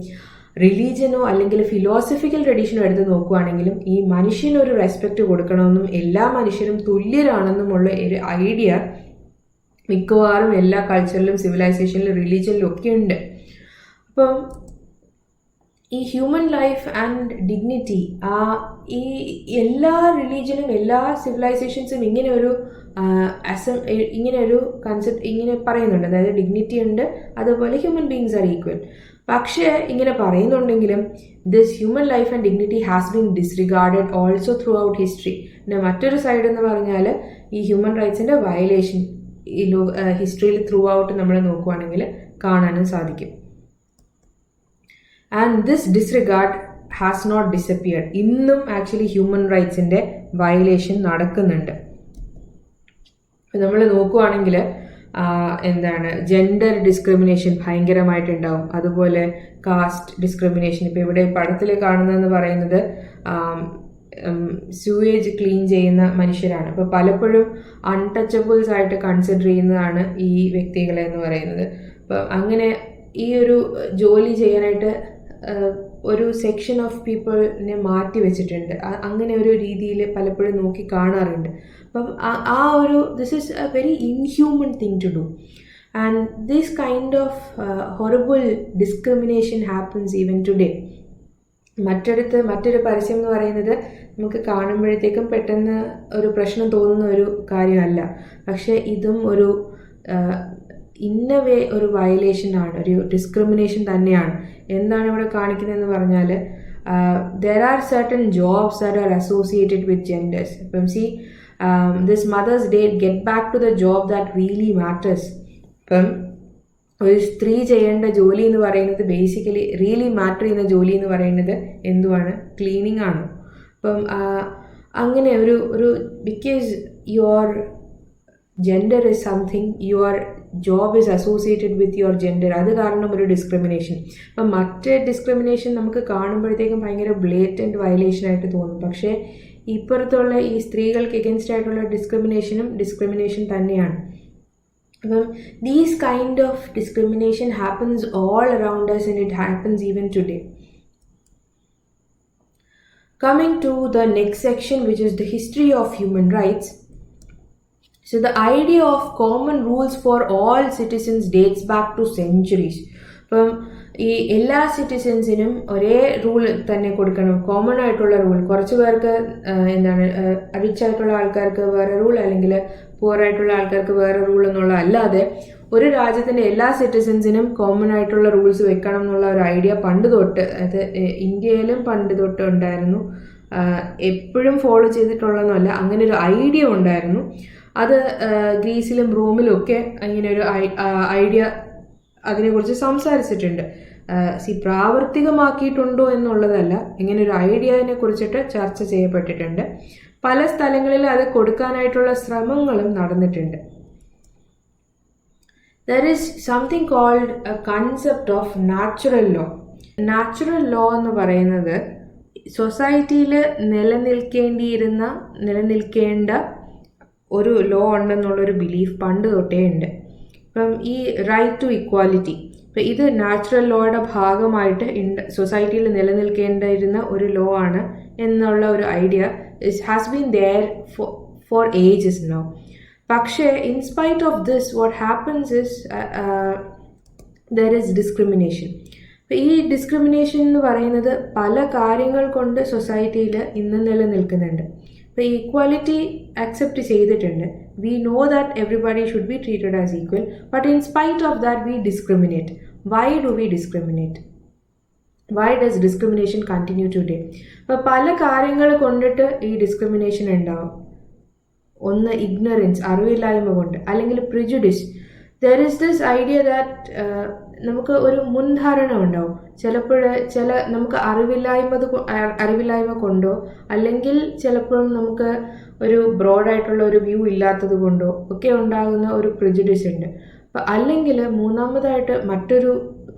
റിലീജിയനോ അല്ലെങ്കിൽ ഫിലോസഫിക്കൽ ട്രഡീഷനോ എടുത്ത് നോക്കുവാണെങ്കിലും ഈ മനുഷ്യനൊരു റെസ്പെക്റ്റ് കൊടുക്കണമെന്നും എല്ലാ മനുഷ്യരും തുല്യരാണെന്നുമുള്ള ഒരു ഐഡിയ മിക്കവാറും എല്ലാ കൾച്ചറിലും സിവിലൈസേഷനിലും റിലീജിയനിലും ഒക്കെ ഉണ്ട്. അപ്പം ഈ ഹ്യൂമൻ ലൈഫ് ആൻഡ് ഡിഗ്നിറ്റി ഈ എല്ലാ റിലീജിയനും എല്ലാ സിവിലൈസേഷൻസും ഇങ്ങനെ ഒരു കൺസെപ്റ്റ് ഇങ്ങനെ പറയുന്നുണ്ട്. അതായത് ഡിഗ്നിറ്റി ഉണ്ട്, അതുപോലെ ഹ്യൂമൻ ബീങ്സ് ആർ ഈക്വൽ. പക്ഷേ ഇങ്ങനെ പറയുന്നുണ്ടെങ്കിലും this human life and dignity has been disregarded also through out history. പിന്നെ മറ്റൊരു സൈഡ് എന്ന് പറഞ്ഞാൽ ഈ ഹ്യൂമൻ റൈറ്റ്സിൻ്റെ വയലേഷൻ ഈ ഹിസ്റ്ററിയിൽ ത്രൂ ഔട്ട് നമ്മൾ നോക്കുവാണെങ്കിൽ കാണാനും സാധിക്കും. And this disregard has not disappeared. ഇന്നും ആക്ച്വലി ഹ്യൂമൻ റൈറ്റ്സിൻ്റെ വയലേഷൻ നടക്കുന്നുണ്ട്. നമ്മൾ നോക്കുവാണെങ്കിൽ ജെൻഡർ ഡിസ്ക്രിമിനേഷൻ ഭയങ്കരമായിട്ടുണ്ടാവും. അതുപോലെ കാസ്റ്റ് ഡിസ്ക്രിമിനേഷൻ. ഇപ്പോൾ ഇവിടെ പടത്തിൽ കാണുന്നതെന്ന് പറയുന്നത് സ്യൂവേജ് ക്ലീൻ ചെയ്യുന്ന മനുഷ്യരാണ്. അപ്പോൾ പലപ്പോഴും അൺടച്ചബിൾസ് ആയിട്ട് കൺസിഡർ ചെയ്യുന്നതാണ് ഈ വ്യക്തികളെ എന്ന് പറയുന്നത്. അപ്പോൾ അങ്ങനെ ഈ ഒരു ജോലി ചെയ്യാനായിട്ട് ഒരു സെക്ഷൻ ഓഫ് പീപ്പിളിനെ മാറ്റി വെച്ചിട്ടുണ്ട്. അങ്ങനെ ഒരു രീതിയിൽ പലപ്പോഴും നോക്കി കാണാറുണ്ട്. അപ്പം this is a very inhuman thing to do. And this kind of horrible discrimination happens even today. മറ്റൊരു പരസ്യം എന്ന് പറയുന്നത് നമുക്ക് കാണുമ്പോഴത്തേക്കും പെട്ടെന്ന് ഒരു പ്രശ്നം തോന്നുന്ന ഒരു കാര്യമല്ല. പക്ഷേ ഇതും ഒരു ഇന്ന വേ ഒരു വയലേഷനാണ്, ഒരു ഡിസ്ക്രിമിനേഷൻ തന്നെയാണ്. എന്താണ് ഇവിടെ കാണിക്കുന്നതെന്ന് പറഞ്ഞാൽ there are certain jobs that are associated with genders. ഇപ്പം this Mother's Day, get back to the job that really matters. ഇപ്പം ഒരു സ്ത്രീ ചെയ്യേണ്ട ജോലി എന്ന് പറയുന്നത് ബേസിക്കലി റിയലി മാറ്റർ ചെയ്യുന്ന ജോലി എന്ന് പറയുന്നത് എന്തുവാണ്? ക്ലീനിങ് ആണ്. അപ്പം അങ്ങനെ ഒരു because your gender is something, your job is associated with your gender, അത് കാരണം ഒരു ഡിസ്ക്രിമിനേഷൻ. അപ്പം മറ്റേ ഡിസ്ക്രിമിനേഷൻ നമുക്ക് കാണുമ്പോഴത്തേക്കും ഭയങ്കര ബ്ലേറ്റൻറ്റ് വയലേഷനായിട്ട് തോന്നും. പക്ഷേ ഇപ്പുറത്തുള്ള ഈ സ്ത്രീകൾക്ക് എഗൻസ്റ്റ് ആയിട്ടുള്ള ഡിസ്ക്രിമിനേഷൻ തന്നെയാണ്. അപ്പം these kind of discrimination happens all around us and it happens even today. Coming to the next section, which is the history of human rights. So the idea of common rules for all citizens dates back to centuries. അപ്പം ഈ എല്ലാ സിറ്റിസൻസിനും ഒരേ rule തന്നെ കൊടുക്കണം, common ആയിട്ടുള്ള rule. കുറച്ച് പേർക്ക് rich ആയിട്ടുള്ള ആൾക്കാർക്ക് വേറെ റൂൾ, അല്ലെങ്കിൽ പുവർ ആയിട്ടുള്ള ആൾക്കാർക്ക് വേറെ റൂൾ എന്നുള്ള അല്ലാതെ ഒരു രാജ്യത്തിൻ്റെ എല്ലാ സിറ്റിസൻസിനും കോമൺ ആയിട്ടുള്ള റൂൾസ് വെക്കണം എന്നുള്ള ഒരു ഐഡിയ പണ്ട് തൊട്ട്, അത് ഇന്ത്യയിലും പണ്ട് തൊട്ട് ഉണ്ടായിരുന്നു. എപ്പോഴും ഫോളോ ചെയ്തിട്ടുള്ളതെന്നല്ല, അങ്ങനെ ഒരു ഐഡിയ ഉണ്ടായിരുന്നു. അത് ഗ്രീസിലും റോമിലും ഒക്കെ ഇങ്ങനെ ഒരു ഐഡിയ അതിനെക്കുറിച്ച് സംസാരിച്ചിട്ടുണ്ട്. പ്രാവർത്തികമാക്കിയിട്ടുണ്ടോ എന്നുള്ളതല്ല, ഇങ്ങനെ ഒരു ഐഡിയനെ കുറിച്ചിട്ട് ചർച്ച ചെയ്യപ്പെട്ടിട്ടുണ്ട്. പല സ്ഥലങ്ങളിൽ അത് കൊടുക്കാനായിട്ടുള്ള ശ്രമങ്ങളും നടന്നിട്ടുണ്ട്. There is something called a concept of natural law. Natural law എന്ന് പറയുന്നത് സൊസൈറ്റിയിൽ നിലനിൽക്കേണ്ട ഒരു ലോ ഉണ്ടെന്നുള്ളൊരു ബിലീഫ് പണ്ട് തൊട്ടേ ഉണ്ട്. ഇപ്പം ഈ റൈറ്റ് ടു ഇക്വാലിറ്റി, ഇപ്പം ഇത് നാച്ചുറൽ ലോയുടെ ഭാഗമായിട്ട് സൊസൈറ്റിയിൽ നിലനിൽക്കേണ്ടിയിരുന്ന ഒരു ലോ ആണ് എന്നുള്ള ഒരു idea has been there for ages no. പക്ഷേ in spite of this what happens is there is discrimination. ഈ ഡിസ്ക്രിമിനേഷൻ എന്ന് പറയുന്നത് പല കാര്യങ്ങൾ കൊണ്ട് സൊസൈറ്റിയിൽ ഇന്ന് നിലനിൽക്കുന്നുണ്ട്. ഇപ്പോൾ ഈക്വാലിറ്റി അക്സെപ്റ്റ് ചെയ്തിട്ടുണ്ട്. We know that everybody should be treated as equal, but in spite of that we discriminate. Why do we discriminate? Why does discrimination continue today? അപ്പോൾ പല കാര്യങ്ങൾ കൊണ്ടിട്ട് ഈ ഡിസ്ക്രിമിനേഷൻ ഉണ്ടാവും. ഒന്ന് ഇഗ്നറൻസ്, അറിവില്ലായ്മ കൊണ്ട്, അല്ലെങ്കിൽ prejudice. There is this idea that നമുക്ക് ഒരു മുൻധാരണ ഉണ്ടാവും. നമുക്ക് അറിവില്ലായ്മ കൊണ്ടോ, അല്ലെങ്കിൽ ചിലപ്പോഴും നമുക്ക് ഒരു ബ്രോഡായിട്ടുള്ള ഒരു വ്യൂ ഇല്ലാത്തത് കൊണ്ടോ ഒക്കെ ഉണ്ടാകുന്ന ഒരു പ്രിജുഡിസ് ഉണ്ട്. അല്ലെങ്കിൽ മൂന്നാമതായിട്ട് മറ്റൊരു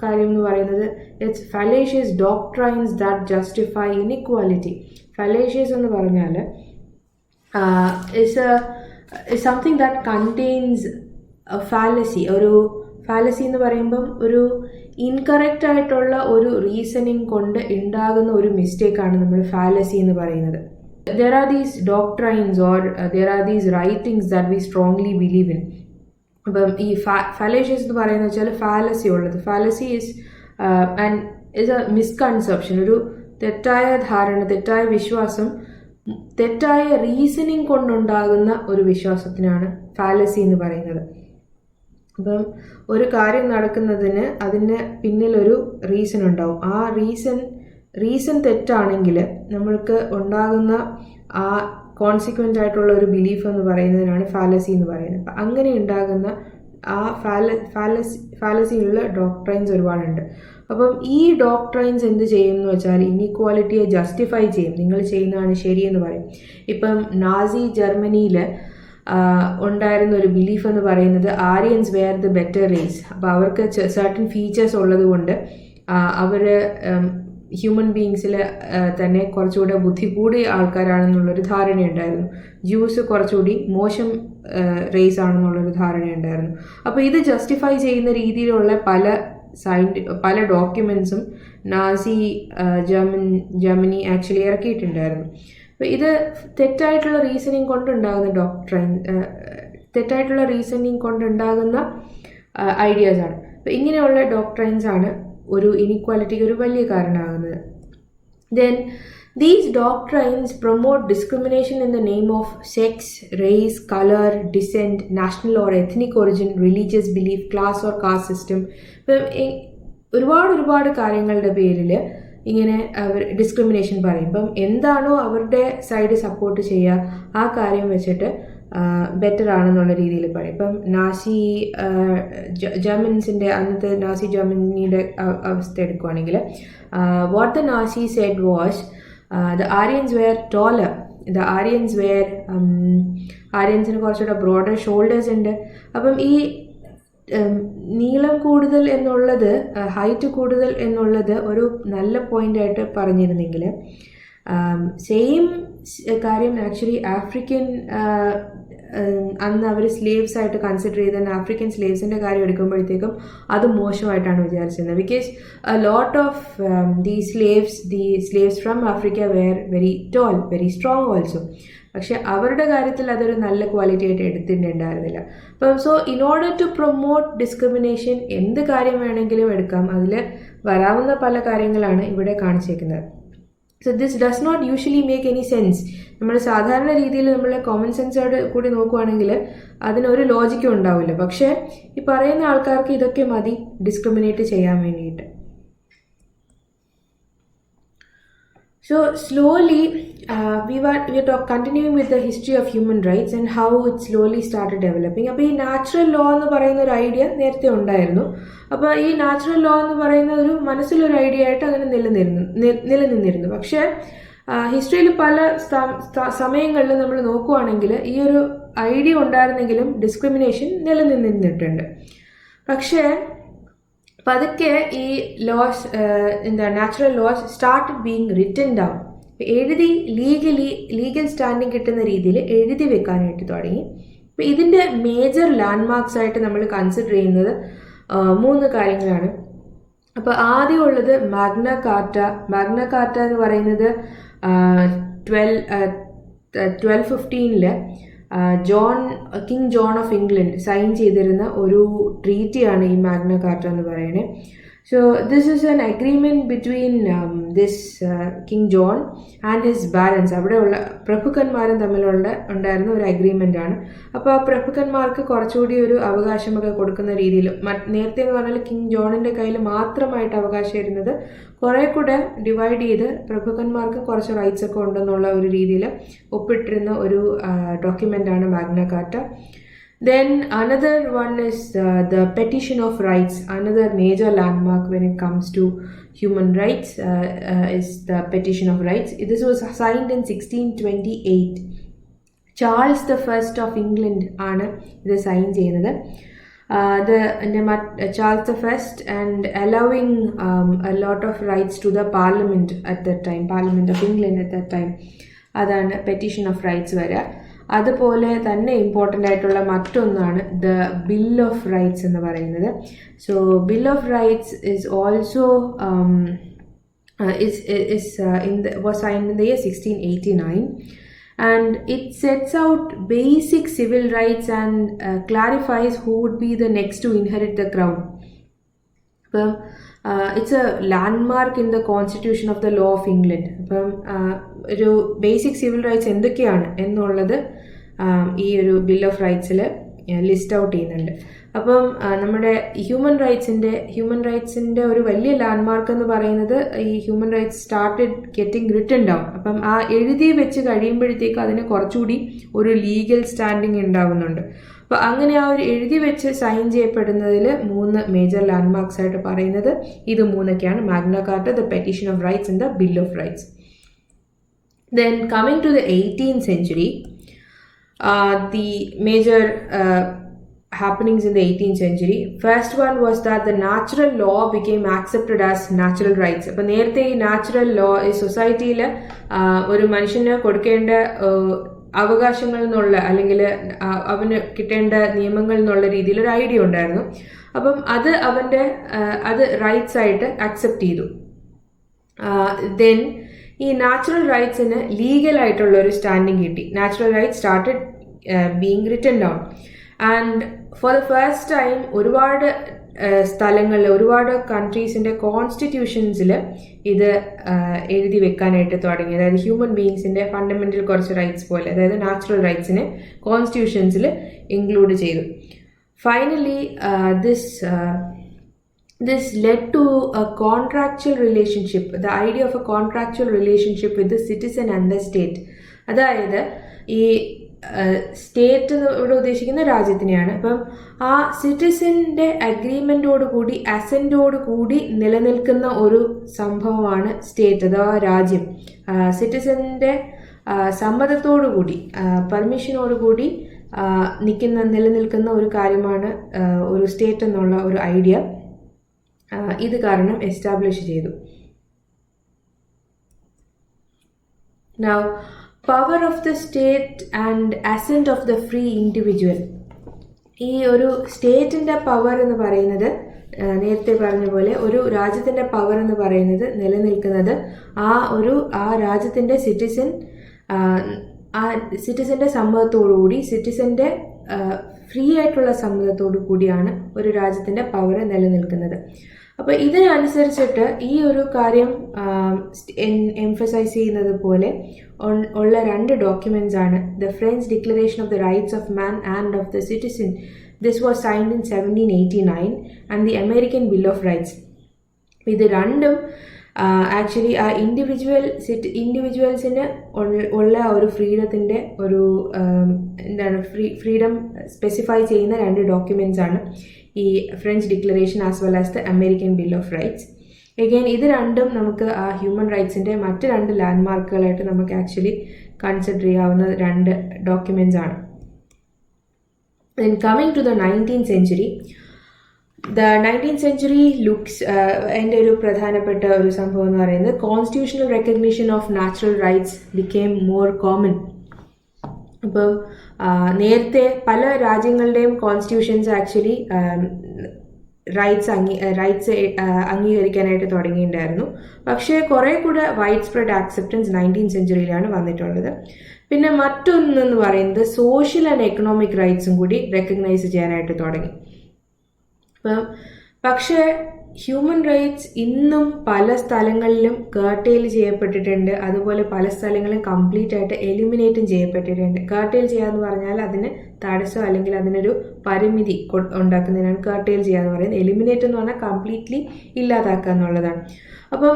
കാര്യം എന്ന് പറയുന്നത് it's ഫാലേഷ്യസ് doctrines that justify inequality. ഫാലേഷ്യസ് എന്ന് പറഞ്ഞാൽ is something that contains a fallacy. ഒരു ഫാലസി എന്ന് പറയുമ്പം ഒരു ഇൻകറക്റ്റ് ആയിട്ടുള്ള ഒരു റീസണിങ് കൊണ്ട് ഉണ്ടാകുന്ന ഒരു മിസ്റ്റേക്കാണ് നമ്മൾ ഫാലസി എന്ന് പറയുന്നത്. There are these doctrines or there are these writings that we strongly believe in. അപ്പം ഈ ഫാലേഷ്യസ് എന്ന് പറയുന്നത് വെച്ചാൽ ഫാലസി ഉള്ളത്. ഫാലസി ഇസ് എ മിസ്കൺസെപ്ഷൻ, ഒരു തെറ്റായ ധാരണ, തെറ്റായ വിശ്വാസം, തെറ്റായ റീസണിങ് കൊണ്ടുണ്ടാകുന്ന ഒരു വിശ്വാസത്തിനാണ് ഫാലസി എന്ന് പറയുന്നത്. അപ്പം ഒരു കാര്യം നടക്കുന്നതിന് അതിന് പിന്നിലൊരു റീസൺ ഉണ്ടാവും. ആ റീസൺ തെറ്റാണെങ്കിൽ നമ്മൾക്ക് ഉണ്ടാകുന്ന ആ കോൺസിക്വൻ്റ് ആയിട്ടുള്ള ഒരു ബിലീഫ് എന്ന് പറയുന്നതിനാണ് ഫാലസി എന്ന് പറയുന്നത്. അപ്പം അങ്ങനെ ഉണ്ടാകുന്ന ആ ഫാലസിയുള്ള ഡോക്ട്രൈൻസ് ഒരുപാടുണ്ട്. അപ്പം ഈ ഡോക്ട്രൈൻസ് എന്ത് ചെയ്യും എന്ന് വെച്ചാൽ ഇനീക്വാലിറ്റിയെ ജസ്റ്റിഫൈ ചെയ്യും. നിങ്ങൾ ചെയ്യുന്നതാണ് ശരിയെന്ന് പറയും. ഇപ്പം നാസി ജർമ്മനിയിൽ ഉണ്ടായിരുന്ന ഒരു ബിലീഫ് എന്ന് പറയുന്നത് Aryans were the better race. അപ്പോൾ അവർക്ക് സർട്ടൻ ഫീച്ചേഴ്സ് ഉള്ളത് കൊണ്ട് അവർ ഹ്യൂമൻ ബീങ്സിൽ തന്നെ കുറച്ചുകൂടെ ബുദ്ധി കൂടിയ ആൾക്കാരാണെന്നുള്ളൊരു ധാരണയുണ്ടായിരുന്നു. ജ്യൂസ് കുറച്ചുകൂടി മോശം റേസ് ആണെന്നുള്ളൊരു ധാരണയുണ്ടായിരുന്നു. അപ്പോൾ ഇത് ജസ്റ്റിഫൈ ചെയ്യുന്ന രീതിയിലുള്ള പല ഡോക്യുമെൻസും നാസി ജർമ്മനി ആക്ച്വലി ഇറക്കിയിട്ടുണ്ടായിരുന്നു. അപ്പോൾ ഇത് തെറ്റായിട്ടുള്ള റീസണിങ് കൊണ്ടുണ്ടാകുന്ന ഐഡിയാസാണ്. അപ്പോൾ ഇങ്ങനെയുള്ള ഡോക്ട്രൈൻസ് ആണ് ഒരു ഇനീക്വാലിറ്റിക്ക് ഒരു വലിയ കാരണമാകുന്നത്. Then these doctrines promote discrimination in the name of sex, race, color, descent, national or ethnic origin, religious belief, class or caste system. ഒരുപാട് കാര്യങ്ങളുടെ പേരിൽ ഇങ്ങനെ അവർ ഡിസ്ക്രിമിനേഷൻ പറയും. ഇപ്പം എന്താണോ അവരുടെ സൈഡ് സപ്പോർട്ട് ചെയ്യുക ആ കാര്യം വെച്ചിട്ട് ബെറ്റർ ആണെന്നുള്ള രീതിയിൽ പറയും. ഇപ്പം നാസി ജർമൻസിൻ്റെ അന്നത്തെ നാസി ജർമ്മനിയുടെ അവസ്ഥ എടുക്കുകയാണെങ്കിൽ what the Nazi said was the Aryans were taller. ആര്യൻസിന് കുറച്ചുകൂടെ ബ്രോഡർ ഷോൾഡേഴ്സ് ഉണ്ട്. അപ്പം ഈ നീളം കൂടുതൽ എന്നുള്ളത്, ഹൈറ്റ് കൂടുതൽ എന്നുള്ളത് ഒരു നല്ല പോയിൻ്റായിട്ട് പറഞ്ഞിരുന്നെങ്കിൽ സെയിം കാര്യം ആക്ച്വലി ആഫ്രിക്കൻ അന്ന് അവർ സ്ലേവ്സ് ആയിട്ട് കൺസിഡർ ചെയ്ത ആഫ്രിക്കൻ സ്ലേവ്സിൻ്റെ കാര്യം എടുക്കുമ്പോഴത്തേക്കും അത് മോശമായിട്ടാണ് വിചാരിച്ചിരുന്നത്. Because lot of the slaves from Africa were very tall, very strong also. പക്ഷെ അവരുടെ കാര്യത്തിൽ അതൊരു നല്ല ക്വാളിറ്റി ആയിട്ട് എടുത്തിട്ടുണ്ടായിരുന്നില്ല. അപ്പം so in order to promote discrimination എന്ത് കാര്യം വേണമെങ്കിലും എടുക്കാം. അതിൽ വരാവുന്ന പല കാര്യങ്ങളാണ് ഇവിടെ കാണിച്ചേക്കുന്നത്. So this does not usually make any sense. നമ്മൾ സാധാരണ രീതിയിൽ നമ്മൾ കോമൺ സെൻസോട് കൂടി നോക്കുകയാണെങ്കിൽ അതിനൊരു ലോജിക്കും ഉണ്ടാവില്ല. പക്ഷേ ഈ പറയുന്ന ആൾക്കാർക്ക് ഇതൊക്കെ മതി ഡിസ്ക്രിമിനേറ്റ് ചെയ്യാൻ വേണ്ടിയിട്ട്. So slowly we are continuing with the history of human rights and how it slowly started developing. അപ്പോൾ ഈ നാച്ചുറൽ ലോ എന്ന് പറയുന്ന ഒരു ഐഡിയ നേരത്തെ ഉണ്ടായിരുന്നു. അപ്പോൾ ഈ നാച്ചുറൽ ലോ എന്ന് പറയുന്ന ഒരു മനസ്സിലൊരു ഐഡിയ ആയിട്ട് അങ്ങനെ നിലനിന്നിരുന്നു. പക്ഷേ ഹിസ്റ്ററിയിൽ പല സമയങ്ങളിൽ നമ്മൾ നോക്കുകയാണെങ്കിൽ ഈ ഒരു ഐഡിയ ഉണ്ടായിരുന്നെങ്കിലും ഡിസ്ക്രിമിനേഷൻ നിലനിന്നിട്ടുണ്ട്. പക്ഷേ പതുക്കെ ഈ laws natural laws started being written down. എഴുതി ലീഗൽ സ്റ്റാൻഡിങ് കിട്ടുന്ന രീതിയിൽ എഴുതി വെക്കാനായിട്ട് തുടങ്ങി. അപ്പോൾ ഇതിൻ്റെ മേജർ ലാൻഡ്മാർക്സ് ആയിട്ട് നമ്മൾ കൺസിഡർ ചെയ്യുന്നത് 3 കാര്യങ്ങളാണ്. അപ്പോൾ ആദ്യമുള്ളത് മാഗ്ന കാർട്ട എന്ന് പറയുന്നത് 1215 King John of England sign ചെയ്തിരുന്ന ഒരു ട്രീറ്റിയാണ് ഈ മാഗ്ന കാർട്ട എന്ന് പറയുന്നത്. So this is an agreement between this King John and his barons. അവിടെയുള്ള പ്രഭുക്കന്മാരും ഉണ്ടായിരുന്ന ഒരു അഗ്രിമെൻ്റ് ആണ്. അപ്പോൾ ആ പ്രഭുക്കന്മാർക്ക് കുറച്ചുകൂടി ഒരു അവകാശമൊക്കെ കൊടുക്കുന്ന രീതിയിൽ, നേരത്തെ എന്ന് പറഞ്ഞാൽ കിങ് ജോണിൻ്റെ കയ്യിൽ മാത്രമായിട്ട് അവകാശം ഇരുന്നത് കുറേ കൂടെ ഡിവൈഡ് ചെയ്ത് പ്രഭുക്കന്മാർക്ക് കുറച്ച് റൈറ്റ്സ് ഒക്കെ ഉണ്ടെന്നുള്ള ഒരു രീതിയിൽ ഒപ്പിട്ടിരുന്ന ഒരു ഡോക്യുമെൻ്റാണ് Magna Carta. Then another one is the Petition of Rights. Another major landmark when it comes to human rights is the Petition of Rights. This was signed in 1628. Charles the first of England ആണ് ഇത് sign ചെയ്യുന്നത്. Charles I and allowing a lot of rights to the Parliament at that time, Parliament of England at that time. അതാണ് petition of rights വരിക. അതുപോലെ തന്നെ important ആയിട്ടുള്ള മറ്റൊന്നാണ് the Bill of rights എന്ന് പറയുന്നത്. So bill of rights is also was signed in the year 1689, and it sets out basic civil rights and clarifies who would be the next to inherit the crown. അപ്പം it's A landmark in the constitution of the law of England. അപ്പം ഒരു basic civil rights എന്തൊക്കെയാണ് എന്നുള്ളത് ഈ ഒരു bill of റൈറ്റ്സിൽ list out ചെയ്യുന്നുണ്ട്. അപ്പം നമ്മുടെ ഹ്യൂമൻ റൈറ്റ്സിൻ്റെ ഒരു വലിയ ലാൻഡ്മാർക്ക് എന്ന് പറയുന്നത് ഈ human rights started getting written down. അപ്പം ആ എഴുതി വെച്ച് കഴിയുമ്പോഴത്തേക്ക് അതിന് കുറച്ചുകൂടി ഒരു ലീഗൽ സ്റ്റാൻഡിങ് ഉണ്ടാകുന്നുണ്ട്. അപ്പോൾ അങ്ങനെ ആ ഒരു എഴുതി വെച്ച് സൈൻ ചെയ്യപ്പെടുന്നതിൽ 3 മേജർ ലാൻഡ്മാർക്സ് ആയിട്ട് പറയുന്നത് ഇത് 3ഒക്കെയാണ്: Magna Carta, the Petition of Rights and the Bill of Rights. Then coming to the 18th century, the major happenings in the 18th century. First one was that the natural law became accepted as natural rights. അപ്പോൾ നേരത്തെ ഈ natural law ഈ സൊസൈറ്റിയിൽ ഒരു മനുഷ്യന് കൊടുക്കേണ്ട അവകാശങ്ങൾ എന്നുള്ള അല്ലെങ്കിൽ അവന് കിട്ടേണ്ട നിയമങ്ങൾ എന്നുള്ള രീതിയിൽ ഒരു ഐഡിയ ഉണ്ടായിരുന്നു. അപ്പം അത് റൈറ്റ്സ് ആയിട്ട് അക്സെപ്റ്റ് ചെയ്തു. ദെൻ ഈ നാച്ചുറൽ റൈറ്റ്സിന് ലീഗൽ ആയിട്ടുള്ള ഒരു സ്റ്റാൻഡിങ് കിട്ടി. Natural rights started being written down, and for the first time ഒരുപാട് സ്ഥലങ്ങളിൽ ഒരുപാട് കൺട്രീസിൻ്റെ കോൺസ്റ്റിറ്റ്യൂഷൻസിൽ ഇത് എഴുതി വെക്കാനായിട്ട് തുടങ്ങി. അതായത് ഹ്യൂമൻ ബീയിങ്സിൻ്റെ ഫണ്ടമെൻ്റൽ കുറച്ച് റൈറ്റ്സ് പോലെ, അതായത് നാച്ചുറൽ റൈറ്റ്സിനെ കോൺസ്റ്റിറ്റ്യൂഷൻസിൽ ഇൻക്ലൂഡ് ചെയ്തു. Finally this led to a contractual relationship, the idea of a contractual relationship with the citizen and the state. അതായത് ഈ സ്റ്റേറ്റ് ഇവിടെ ഉദ്ദേശിക്കുന്ന രാജ്യത്തിനെയാണ്. അപ്പം ആ സിറ്റിസന്റെ അഗ്രിമെന്റോട് കൂടി അസെന്റോട് കൂടി നിലനിൽക്കുന്ന ഒരു സംഭവമാണ് സ്റ്റേറ്റ് അഥവാ രാജ്യം. സിറ്റിസന്റെ സമ്മതത്തോടു കൂടി പെർമിഷനോട് കൂടി നിലനിൽക്കുന്ന ഒരു കാര്യമാണ് ഒരു സ്റ്റേറ്റ് എന്നുള്ള ഒരു ഐഡിയ ഇത് കാരണം എസ്റ്റാബ്ലിഷ് ചെയ്തു. Now, power of the state and assent of the free individual. ഈ ഒരു സ്റ്റേറ്റിൻ്റെ പവർ എന്ന് പറയുന്നത് നേരത്തെ പറഞ്ഞ പോലെ ഒരു രാജ്യത്തിൻ്റെ പവർ എന്ന് പറയുന്നത് നിലനിൽക്കുന്നത് ആ രാജ്യത്തിൻ്റെ സിറ്റിസന്റെ സമ്മതത്തോടുകൂടി, സിറ്റിസന്റെ ഫ്രീ ആയിട്ടുള്ള സമ്മതത്തോടു കൂടിയാണ് ഒരു രാജ്യത്തിൻ്റെ പവർ നിലനിൽക്കുന്നത്. അപ്പോൾ ഇതിനനുസരിച്ചിട്ട് ഈ ഒരു കാര്യം എംഫസൈസ് ചെയ്യുന്നത് പോലെ ഉള്ള 2 ഡോക്യുമെന്റ്സ് ആണ് the French declaration of the rights of man and of the citizen. This was signed in 1789 and the American bill of rights. ഇത് രണ്ടും ആക്ച്വലി ആ ഇൻഡിവിജ്വൽസിന് ഉള്ള ഒരു ഫ്രീഡത്തിൻ്റെ ഒരു ഫ്രീഡം സ്പെസിഫൈ ചെയ്യുന്ന 2 ഡോക്യുമെന്റ്സ് ആണ് ഈ French declaration as well as the American bill of rights. Again ഇത് രണ്ടും നമുക്ക് ആ ഹ്യൂമൻ റൈറ്റ്സിൻ്റെ മറ്റ് 2 ലാൻഡ്മാർക്കുകളായിട്ട് നമുക്ക് ആക്ച്വലി കൺസിഡർ ചെയ്യാവുന്ന 2 ഡോക്യുമെന്റ്സ് ആണ്. Then coming to the 19th century, the 19th century looks എൻ്റെ ഒരു പ്രധാനപ്പെട്ട ഒരു സംഭവം എന്ന് പറയുന്നത് constitutional recognition of natural rights became more common. അപ്പം നേരത്തെ പല രാജ്യങ്ങളുടെയും കോൺസ്റ്റിറ്റ്യൂഷൻസ് ആക്ച്വലി റൈറ്റ്സ് അംഗീകരിക്കാനായിട്ട് തുടങ്ങിയിട്ടുണ്ടായിരുന്നു. പക്ഷേ കുറേ കൂടെ വൈഡ് സ്പ്രെഡ് ആക്സെപ്റ്റൻസ് 19th സെഞ്ച്വറിയിലാണ് വന്നിട്ടുള്ളത്. പിന്നെ മറ്റൊന്നെന്ന് പറയുന്നത് സോഷ്യൽ ആൻഡ് എക്കണോമിക് റൈറ്റ്സും കൂടി റെക്കഗ്നൈസ് ചെയ്യാനായിട്ട് തുടങ്ങി. പക്ഷേ ഹ്യൂമൻ റൈറ്റ്സ് ഇന്നും പല സ്ഥലങ്ങളിലും കർട്ടെയിൽ ചെയ്യപ്പെട്ടിട്ടുണ്ട്. അതുപോലെ പല സ്ഥലങ്ങളിലും കംപ്ലീറ്റ് ആയിട്ട് എലിമിനേറ്റും ചെയ്യപ്പെട്ടിട്ടുണ്ട്. കർട്ടെയിൽ ചെയ്യാന്ന് പറഞ്ഞാൽ അതിന് തടസ്സം അല്ലെങ്കിൽ അതിനൊരു പരിമിതി ഉണ്ടാക്കുന്നതിനാണ് കർട്ടെയിൽ ചെയ്യാന്ന് പറയുന്നത്. എലിമിനേറ്റ് എന്ന് പറഞ്ഞാൽ കംപ്ലീറ്റ്ലി ഇല്ലാതാക്കുക എന്നുള്ളതാണ്. അപ്പം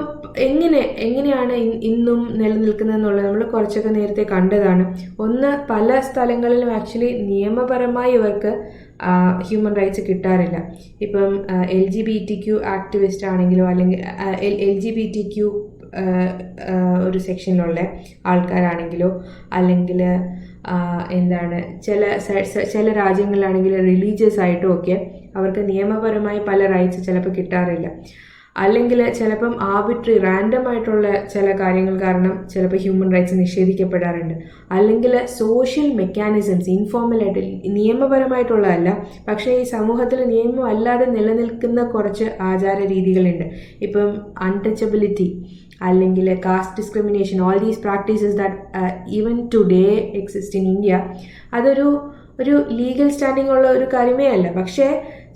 എങ്ങനെയാണ് ഇന്നും നിലനിൽക്കുന്നതെന്നുള്ളത് നമ്മൾ കുറച്ചൊക്കെ നേരത്തെ കണ്ടതാണ്. ഒന്ന്, പല സ്ഥലങ്ങളിലും ആക്ച്വലി നിയമപരമായി ഇവർക്ക് ഹ്യൂമൻ റൈറ്റ്സ് കിട്ടാറില്ല. ഇപ്പം LGBTQ ആക്ടിവിസ്റ്റ് ആണെങ്കിലോ അല്ലെങ്കിൽ LGBTQ ഒരു സെക്ഷനിലുള്ള ആൾക്കാരാണെങ്കിലോ അല്ലെങ്കിൽ ചില രാജ്യങ്ങളിലാണെങ്കിൽ റിലീജിയസ് ആയിട്ടും ഒക്കെ അവർക്ക് നിയമപരമായി പല റൈറ്റ്സ് ചിലപ്പോൾ കിട്ടാറില്ല. അല്ലെങ്കിൽ ചിലപ്പം ആർബിട്രറി റാൻഡം ആയിട്ടുള്ള ചില കാര്യങ്ങൾ കാരണം ചിലപ്പോൾ ഹ്യൂമൻ റൈറ്റ്സ് നിഷേധിക്കപ്പെടാറുണ്ട്. അല്ലെങ്കിൽ സോഷ്യൽ മെക്കാനിസംസ് ഇൻഫോർമലായിട്ട് നിയമപരമായിട്ടുള്ളതല്ല, പക്ഷേ ഈ സമൂഹത്തിൽ നിയമം അല്ലാതെ നിലനിൽക്കുന്ന കുറച്ച് ആചാര രീതികളുണ്ട്. ഇപ്പം അൺടച്ചബിലിറ്റി അല്ലെങ്കിൽ caste discrimination, all these practices that even today exist in India. അതൊരു ലീഗൽ സ്റ്റാൻഡിംഗ് ഉള്ള ഒരു കാര്യമേ അല്ല, പക്ഷേ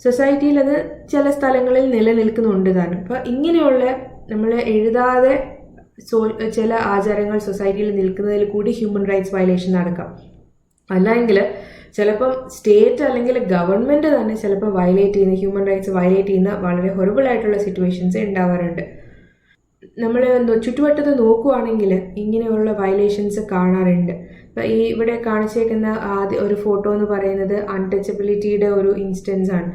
സൊസൈറ്റിയിൽ അത് ചില സ്ഥലങ്ങളിൽ നിലനിൽക്കുന്നുണ്ട് താനും. അപ്പോൾ ഇങ്ങനെയുള്ള നമ്മൾ എഴുതാതെ ചില ആചാരങ്ങൾ സൊസൈറ്റിയിൽ നിൽക്കുന്നതിൽ കൂടി ഹ്യൂമൻ റൈറ്റ്സ് വയലേഷൻ നടക്കാം. അല്ലെങ്കിൽ ചിലപ്പം സ്റ്റേറ്റ് അല്ലെങ്കിൽ ഗവൺമെൻറ് തന്നെ ചിലപ്പോൾ ഹ്യൂമൻ റൈറ്റ്സ് വയലേറ്റ് ചെയ്യുന്ന വളരെ ഹൊറിബിൾ ആയിട്ടുള്ള സിറ്റുവേഷൻസ് ഉണ്ടാവാറുണ്ട്. നമ്മൾ ചുറ്റുവട്ടത്ത് നോക്കുവാണെങ്കിൽ ഇങ്ങനെയുള്ള വയലേഷൻസ് കാണാറുണ്ട്. ഇപ്പം ഇവിടെ കാണിച്ചേക്കുന്ന ഒരു ഫോട്ടോ എന്ന് പറയുന്നത് അൺടച്ചബിലിറ്റിയുടെ ഒരു ഇൻസ്റ്റൻസ് ആണ്.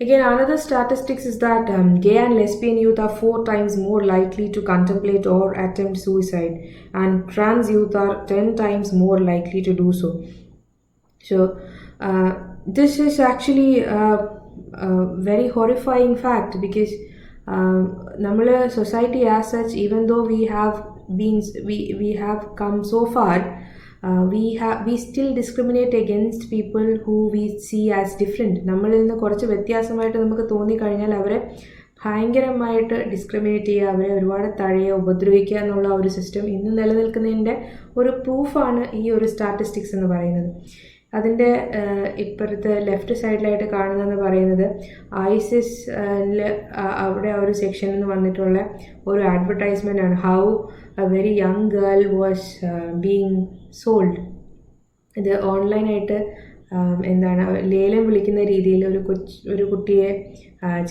Again, another statistics is that gay and lesbian youth are 4 times more likely to contemplate or attempt suicide, and trans youth are 10 times more likely to do so. So, this is actually a very horrifying fact, because നമ്മൾ society as such, even though we have come so far, we still discriminate against people who we see as different. നമ്മളിൽ നിന്ന് കുറച്ച് വ്യത്യാസമായിട്ട് നമുക്ക് തോന്നിക്കഴിഞ്ഞാൽ അവരെ ഭയങ്കരമായിട്ട് discriminate ചെയ്യുക, അവരെ ഒരുപാട് തഴയുക, ഉപദ്രവിക്കുക എന്നുള്ള ഒരു സിസ്റ്റം ഇന്ന് നിലനിൽക്കുന്നതിൻ്റെ ഒരു പ്രൂഫാണ് ഈ ഒരു സ്റ്റാറ്റിസ്റ്റിക്സ് എന്ന് പറയുന്നത്. അതിൻ്റെ ഇപ്പുറത്ത് ലെഫ്റ്റ് സൈഡിലായിട്ട് കാണുന്നതെന്ന് പറയുന്നത് ഐസിസ് അവിടെ ഒരു സെക്ഷനിൽ നിന്ന് വന്നിട്ടുള്ള ഒരു അഡ്വർടൈസ്മെൻ്റ് ആണ്. How A very young girl was being sold. ഇത് ഓൺലൈനായിട്ട് ലേലം വിളിക്കുന്ന രീതിയിൽ ഒരു കുട്ടിയെ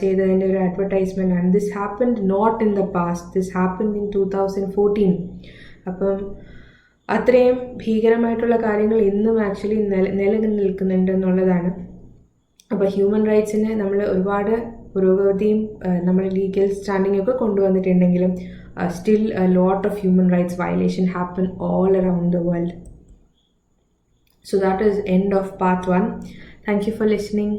ചെയ്തതിൻ്റെ ഒരു അഡ്വർടൈസ്മെൻ്റ് ആണ്. This happened not in the past, this happened in 2014. അപ്പം അത്രയും ഭീകരമായിട്ടുള്ള കാര്യങ്ങൾ ഇന്നും ആക്ച്വലി നിലനിൽക്കുന്നുണ്ട് എന്നുള്ളതാണ്. അപ്പോൾ ഹ്യൂമൻ റൈറ്റ്സിന് നമ്മൾ ഒരുപാട് പുരോഗതിയും നമ്മൾ ലീഗൽ സ്റ്റാൻഡിംഗ് ഒക്കെ കൊണ്ടുവന്നിട്ടുണ്ടെങ്കിലും still a lot of human rights violation happen all around the world. So that is end of part 1. Thank you for listening.